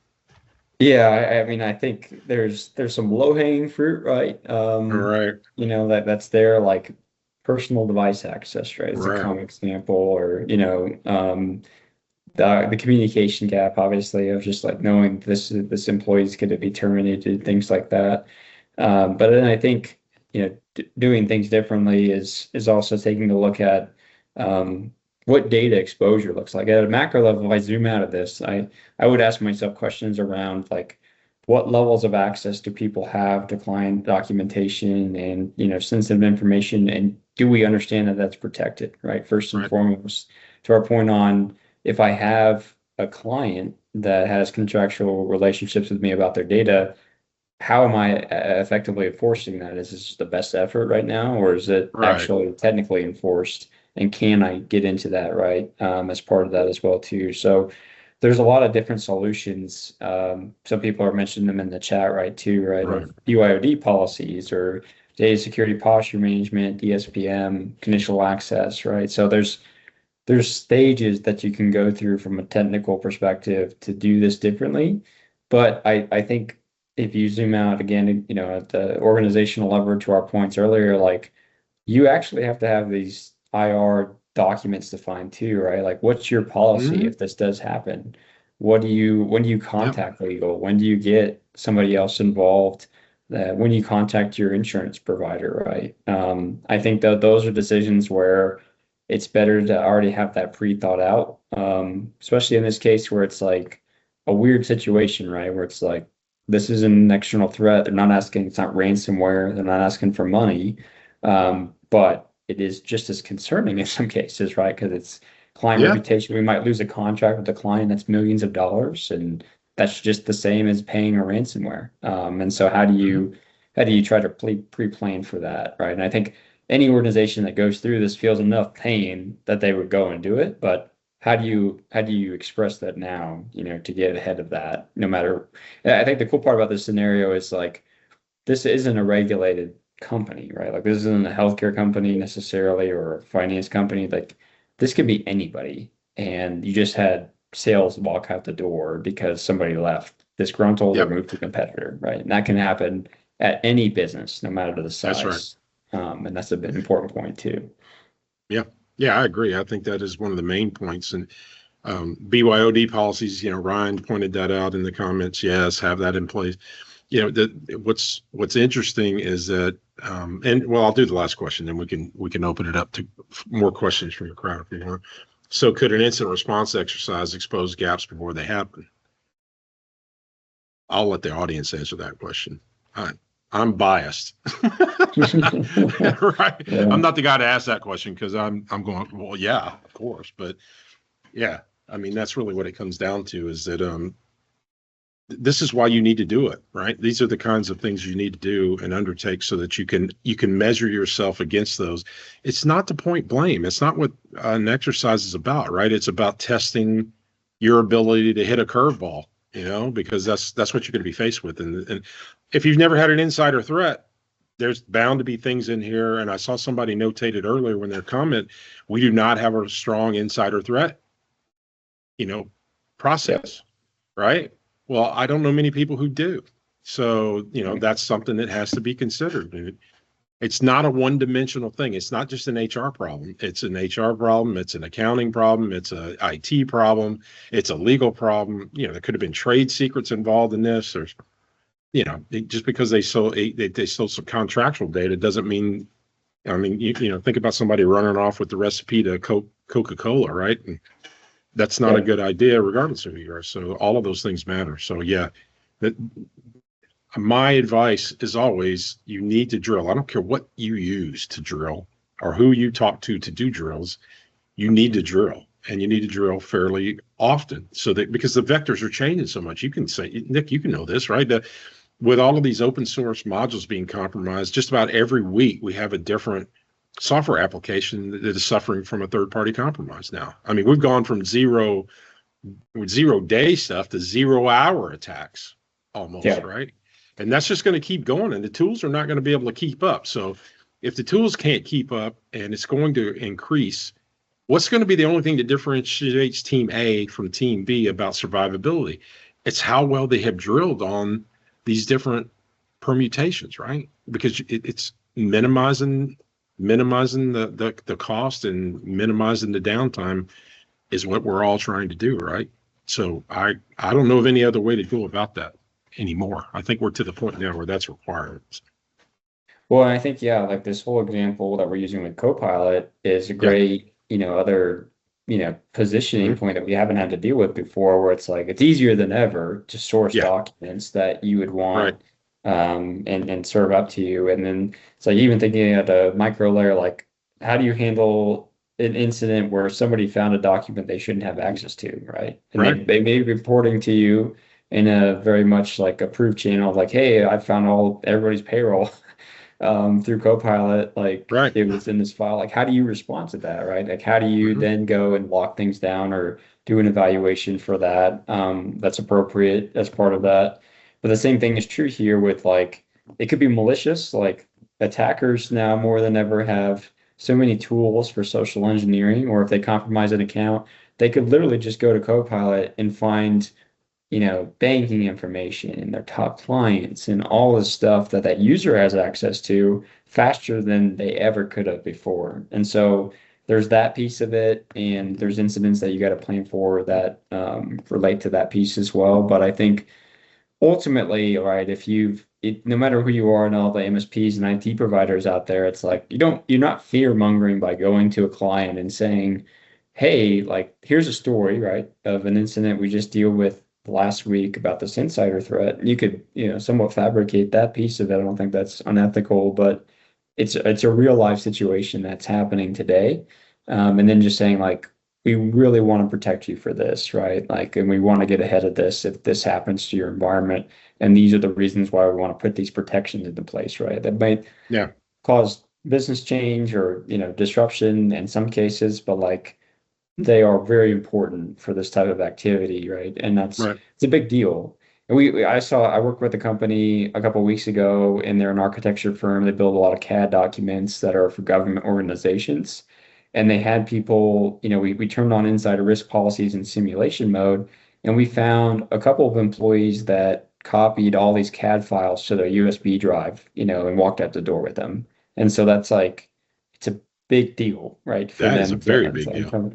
Yeah, I mean, I think there's some low-hanging fruit, right? Right. That's there, like personal device access, right? It's a common example, or the communication gap, obviously, of just like knowing this employee is going to be terminated, things like that. But then I think doing things differently is also taking a look at what data exposure looks like. At a macro level, if I zoom out of this, I would ask myself questions around like, what levels of access do people have to client documentation and sensitive information, and do we understand that that's protected, right? First and foremost, to our point on, if I have a client that has contractual relationships with me about their data, how am I effectively enforcing that? Is this the best effort right now, or is it actually technically enforced? And can I get into that, right? As part of that as well too. So there's a lot of different solutions. Some people are mentioning them in the chat, right, too, right? Like UIOD policies or data security posture management, DSPM, conditional access, right? So there's stages that you can go through from a technical perspective to do this differently. But I think if you zoom out again, at the organizational level to our points earlier, like you actually have to have these IR documents defined too, right? Like what's your policy Hmm. if this does happen? When do you Yep. contact legal? When do you get somebody else involved? When you contact your insurance provider, right? I think that those are decisions where it's better to already have that pre-thought out, especially in this case where it's like a weird situation, right? Where it's like this is an external threat. They're not asking, it's not ransomware. They're not asking for money. But it is just as concerning in some cases, right? Because it's client Yeah. reputation. We might lose a contract with a client that's millions of dollars, and that's just the same as paying a ransomware. And so Hmm. how do you try to pre-plan for that, right? And I think any organization that goes through this feels enough pain that they would go and do it, but how do you express that now, to get ahead of that, no matter I think the cool part about this scenario is like this isn't a regulated company, right? Like this isn't a healthcare company necessarily or a finance company. Like this could be anybody. And you just had sales walk out the door because somebody left disgruntled or Yep. moved to a competitor, right? And that can happen at any business, no matter the That's right. size. And that's a bit important point too. Yeah. Yeah, I agree. I think that is one of the main points. And BYOD policies, Ryan pointed that out in the comments. Yes, have that in place. What's interesting is that, and well, I'll do the last question, then we can open it up to more questions from the crowd if you want. So, could an incident response exercise expose gaps before they happen? I'll let the audience answer that question. I, I'm biased, right? Yeah. I'm not the guy to ask that question because I'm going, well, yeah, of course, but yeah, I mean that's really what it comes down to is that this is why you need to do it, right? These are the kinds of things you need to do and undertake so that you can measure yourself against those. It's not to point blame. It's not what an exercise is about, right? It's about testing your ability to hit a curveball, because that's what you're going to be faced with. And if you've never had an insider threat, there's bound to be things in here. And I saw somebody notated earlier when their comment, we do not have a strong insider threat, you know, Yep. process, right? Well, I don't know many people who do. So, that's something that has to be considered. It's not a one-dimensional thing. It's not just an HR problem. It's an HR problem. It's an accounting problem. It's a IT problem. It's a legal problem. There could have been trade secrets involved in this. There's, just because they stole some contractual data doesn't mean. I mean, think about somebody running off with the recipe to Coca-Cola, right? And that's not a Yep. good idea, regardless of who you are. So all of those things matter. So yeah, that my advice is always you need to drill. I don't care what you use to drill or who you talk to do drills. You need to drill, and you need to drill fairly often so that because the vectors are changing so much. You can say, Nick, you can know this, right? With all of these open source modules being compromised, just about every week we have a different software application that is suffering from a third party compromise now. I mean, we've gone from zero day stuff to 0 hour attacks almost, Yeah. right? And that's just going to keep going, and the tools are not going to be able to keep up. So if the tools can't keep up and it's going to increase, what's going to be the only thing that differentiates team A from team B about survivability? It's how well they have drilled on these different permutations, right? Because it's minimizing the cost and minimizing the downtime is what we're all trying to do, right? So I don't know of any other way to go about that anymore. I think we're to the point now where that's required. Well, and I think, yeah, like this whole example that we're using with Copilot is a Yeah. great, other, positioning Mhm. point that we haven't had to deal with before, where it's like it's easier than ever to source Yeah. documents that you would Right. want and serve up to you. And then it's like even thinking at a micro layer, like how do you handle an incident where somebody found a document they shouldn't have access to, right? And Right. they may be reporting to you in a very much like approved channel, like, hey, I found everybody's payroll through Copilot, like Right. it was in this file. Like, how do you respond to that, right? Like, how do you Hmm. then go and lock things down or do an evaluation for that that's appropriate as part of that? But the same thing is true here with like, it could be malicious. Like, attackers now more than ever have so many tools for social engineering, or if they compromise an account, they could literally just go to Copilot and find banking information and their top clients and all this stuff that user has access to faster than they ever could have before. And so there's that piece of it, and there's incidents that you got to plan for that relate to that piece as well. But I think ultimately, right, no matter who you are and all the MSPs and IT providers out there, it's like you're not fear mongering by going to a client and saying, hey, like, here's a story, right, of an incident we just deal with last week about this insider threat. You could, somewhat fabricate that piece of it. I don't think that's unethical, but it's a real life situation that's happening today. And then just saying, like, we really want to protect you for this, right? Like, and we want to get ahead of this if this happens to your environment. And these are the reasons why we want to put these protections into place, right? That might cause business change or, disruption in some cases, but like they are very important for this type of activity, right? And it's a big deal. And I worked with a company a couple of weeks ago, and they're an architecture firm. They build a lot of CAD documents that are for government organizations. And they had people, we turned on insider risk policies in simulation mode, and we found a couple of employees that copied all these CAD files to their USB drive, and walked out the door with them. And so that's like, it's a big deal, right? For That them is a very big deal.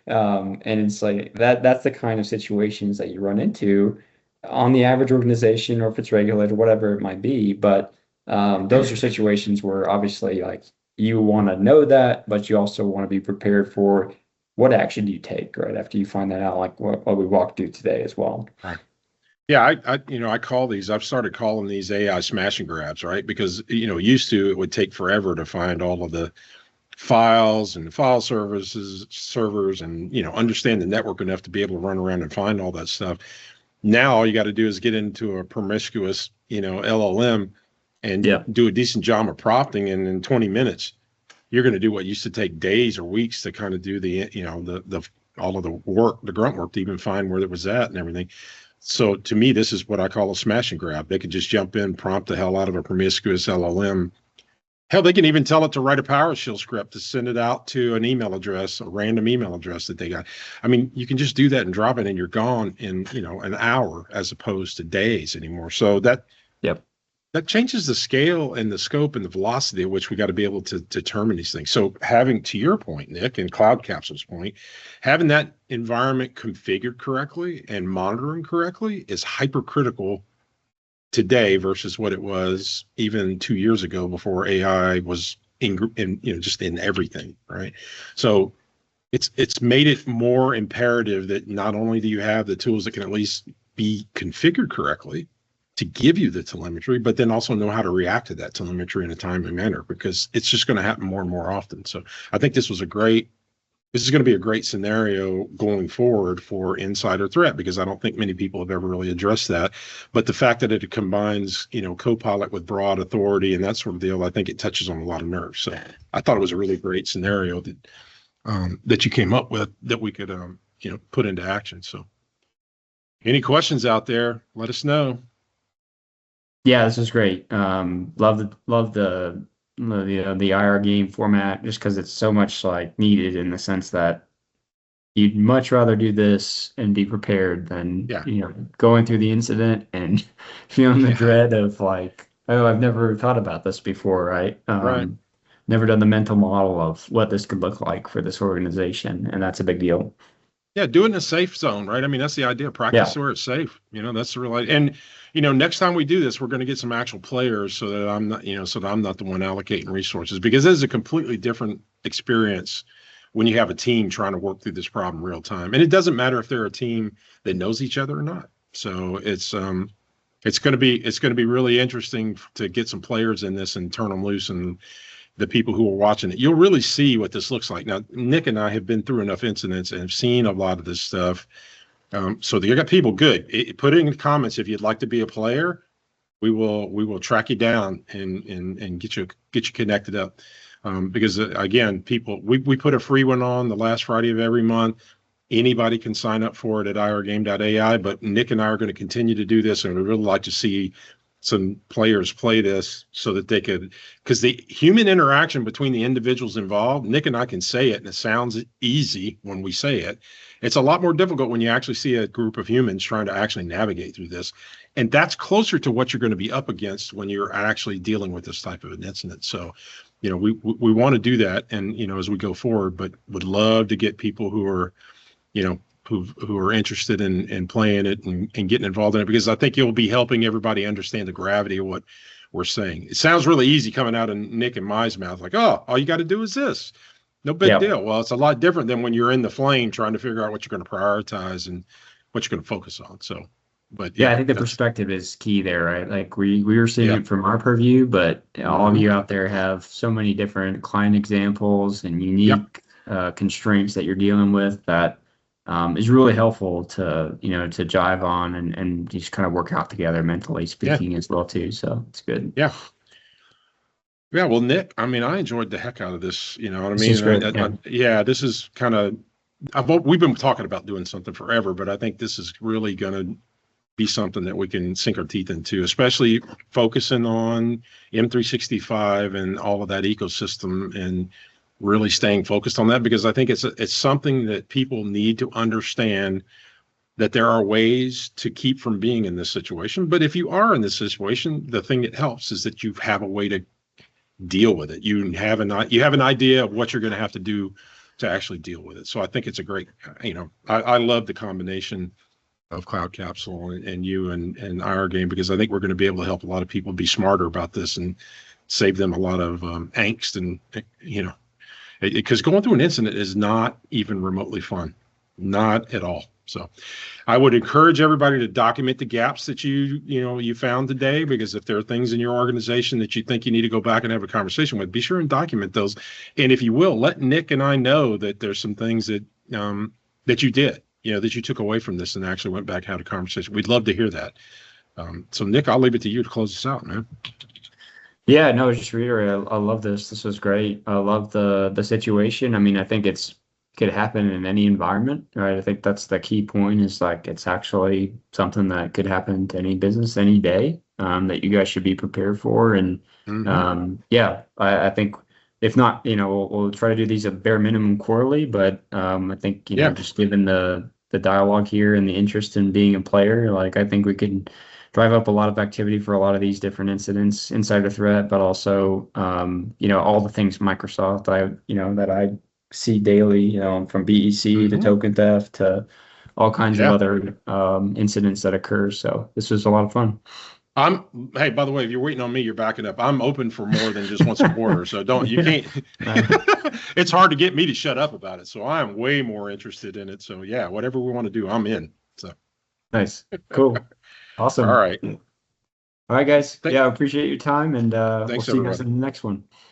And it's like that's the kind of situations that you run into on the average organization, or if it's regulated, whatever it might be. But those are situations where obviously, like, you want to know that, but you also want to be prepared for what action do you take right after you find that out, like what we walked through today as well. Right. Yeah, I've started calling these AI smash and grabs, right? Because, used to, it would take forever to find all of the files and file servers and, understand the network enough to be able to run around and find all that stuff. Now all you got to do is get into a promiscuous, LLM and do a decent job of prompting, and in 20 minutes, you're going to do what used to take days or weeks to kind of do the, all of the work, the grunt work to even find where it was at and everything. So to me, this is what I call a smash and grab. They could just jump in, prompt the hell out of a promiscuous LLM. Hell, they can even tell it to write a PowerShell script to send it out to an email address, a random email address that they got. I mean, you can just do that and drop it, and you're gone in, an hour as opposed to days anymore. So that changes the scale and the scope and the velocity at which we got to be able to determine these things. So having, to your point, Nick, and Cloud Capsule's point, having that environment configured correctly and monitoring correctly is hypercritical today versus what it was even 2 years ago before AI was just in everything, right? So it's made it more imperative that not only do you have the tools that can at least be configured correctly to give you the telemetry, but then also know how to react to that telemetry in a timely manner, because it's just going to happen more and more often. So I think this is going to be a great scenario going forward for insider threat, because I don't think many people have ever really addressed that. But the fact that it combines, Copilot with broad authority and that sort of deal, I think it touches on a lot of nerves. So I thought it was a really great scenario that you came up with that we could, put into action. So any questions out there, let us know. Yeah, this is great. Love the IRGame format, just because it's so much like needed, in the sense that you'd much rather do this and be prepared than going through the incident and feeling the dread of like, oh, I've never thought about this before, right? Never done the mental model of what this could look like for this organization, and that's a big deal. Yeah, do it in a safe zone, right? I mean, that's the idea. Practice where it's safe. That's the real idea. And next time we do this, we're going to get some actual players, so that I'm not, the one allocating resources, because this is a completely different experience when you have a team trying to work through this problem real time. And it doesn't matter if they're a team that knows each other or not. So it's going to be really interesting to get some players in this and turn them loose, and the people who are watching it, you'll really see what this looks like. Now, Nick and I have been through enough incidents and have seen a lot of this stuff. So you got people good. Put it in the comments if you'd like to be a player. We will track you down and get you connected up. Because again, people, we put a free one on the last Friday of every month. Anybody can sign up for it at IRGame.ai. But Nick and I are going to continue to do this, and we'd really like to see some players play this so that they could, because the human interaction between the individuals involved, Nick and I can say it and it sounds easy when we say it. It's a lot more difficult when you actually see a group of humans trying to actually navigate through this. And that's closer to what you're going to be up against when you're actually dealing with this type of an incident. So, we want to do that. And, as we go forward, but would love to get people who are, who are interested in playing it and getting involved in it, because I think you'll be helping everybody understand the gravity of what we're saying. It sounds really easy coming out of Nick and Mai's mouth, like, oh, all you got to do is this. No big deal. Well, it's a lot different than when you're in the flame trying to figure out what you're going to prioritize and what you're going to focus on. So, but I think the perspective is key there, right? Like we were seeing it from our purview, but all of you out there have so many different client examples and unique constraints that you're dealing with that is really helpful to to jive on and just kind of work out together mentally speaking as well too. So it's good. Yeah. Well, Nick, I mean, I enjoyed the heck out of this. You know what I This is mean? great, This is kind of, we've been talking about doing something forever, but I think this is really going to be something that we can sink our teeth into, especially focusing on M365 and all of that ecosystem and really staying focused on that, because I think it's something that people need to understand, that there are ways to keep from being in this situation. But if you are in this situation, the thing that helps is that you have a way to deal with it. You have an idea of what you're going to have to do to actually deal with it. So I think it's a great, I love the combination of Cloud Capsule and you and IRGame, because I think we're going to be able to help a lot of people be smarter about this and save them a lot of angst and, because going through an incident is not even remotely fun, not at all. So I would encourage everybody to document the gaps that you found today, because if there are things in your organization that you think you need to go back and have a conversation with, be sure and document those. And if you will, let Nick and I know that there's some things that that you did, that you took away from this and actually went back and had a conversation. We'd love to hear that. So Nick, I'll leave it to you to close this out, man. Yeah, no, just reiterate. I love this. This was great. I love the situation. I mean, I think could happen in any environment, right? I think that's the key point, is like it's actually something that could happen to any business any day, that you guys should be prepared for. And I think if not, we'll try to do these at bare minimum quarterly, but I think just given the dialogue here and the interest in being a player, like I think we could drive up a lot of activity for a lot of these different incidents, insider threat, but also all the things Microsoft that I see daily, from BEC to token theft to all kinds of other incidents that occur. So this was a lot of fun. Hey, by the way, if you're waiting on me, you're backing up. I'm open for more than just once a quarter. So you can't, it's hard to get me to shut up about it. So I'm way more interested in it. So yeah, whatever we want to do, I'm in. So nice. Cool. Awesome. All right. All right, guys. I appreciate your time, and we'll see you guys in the next one.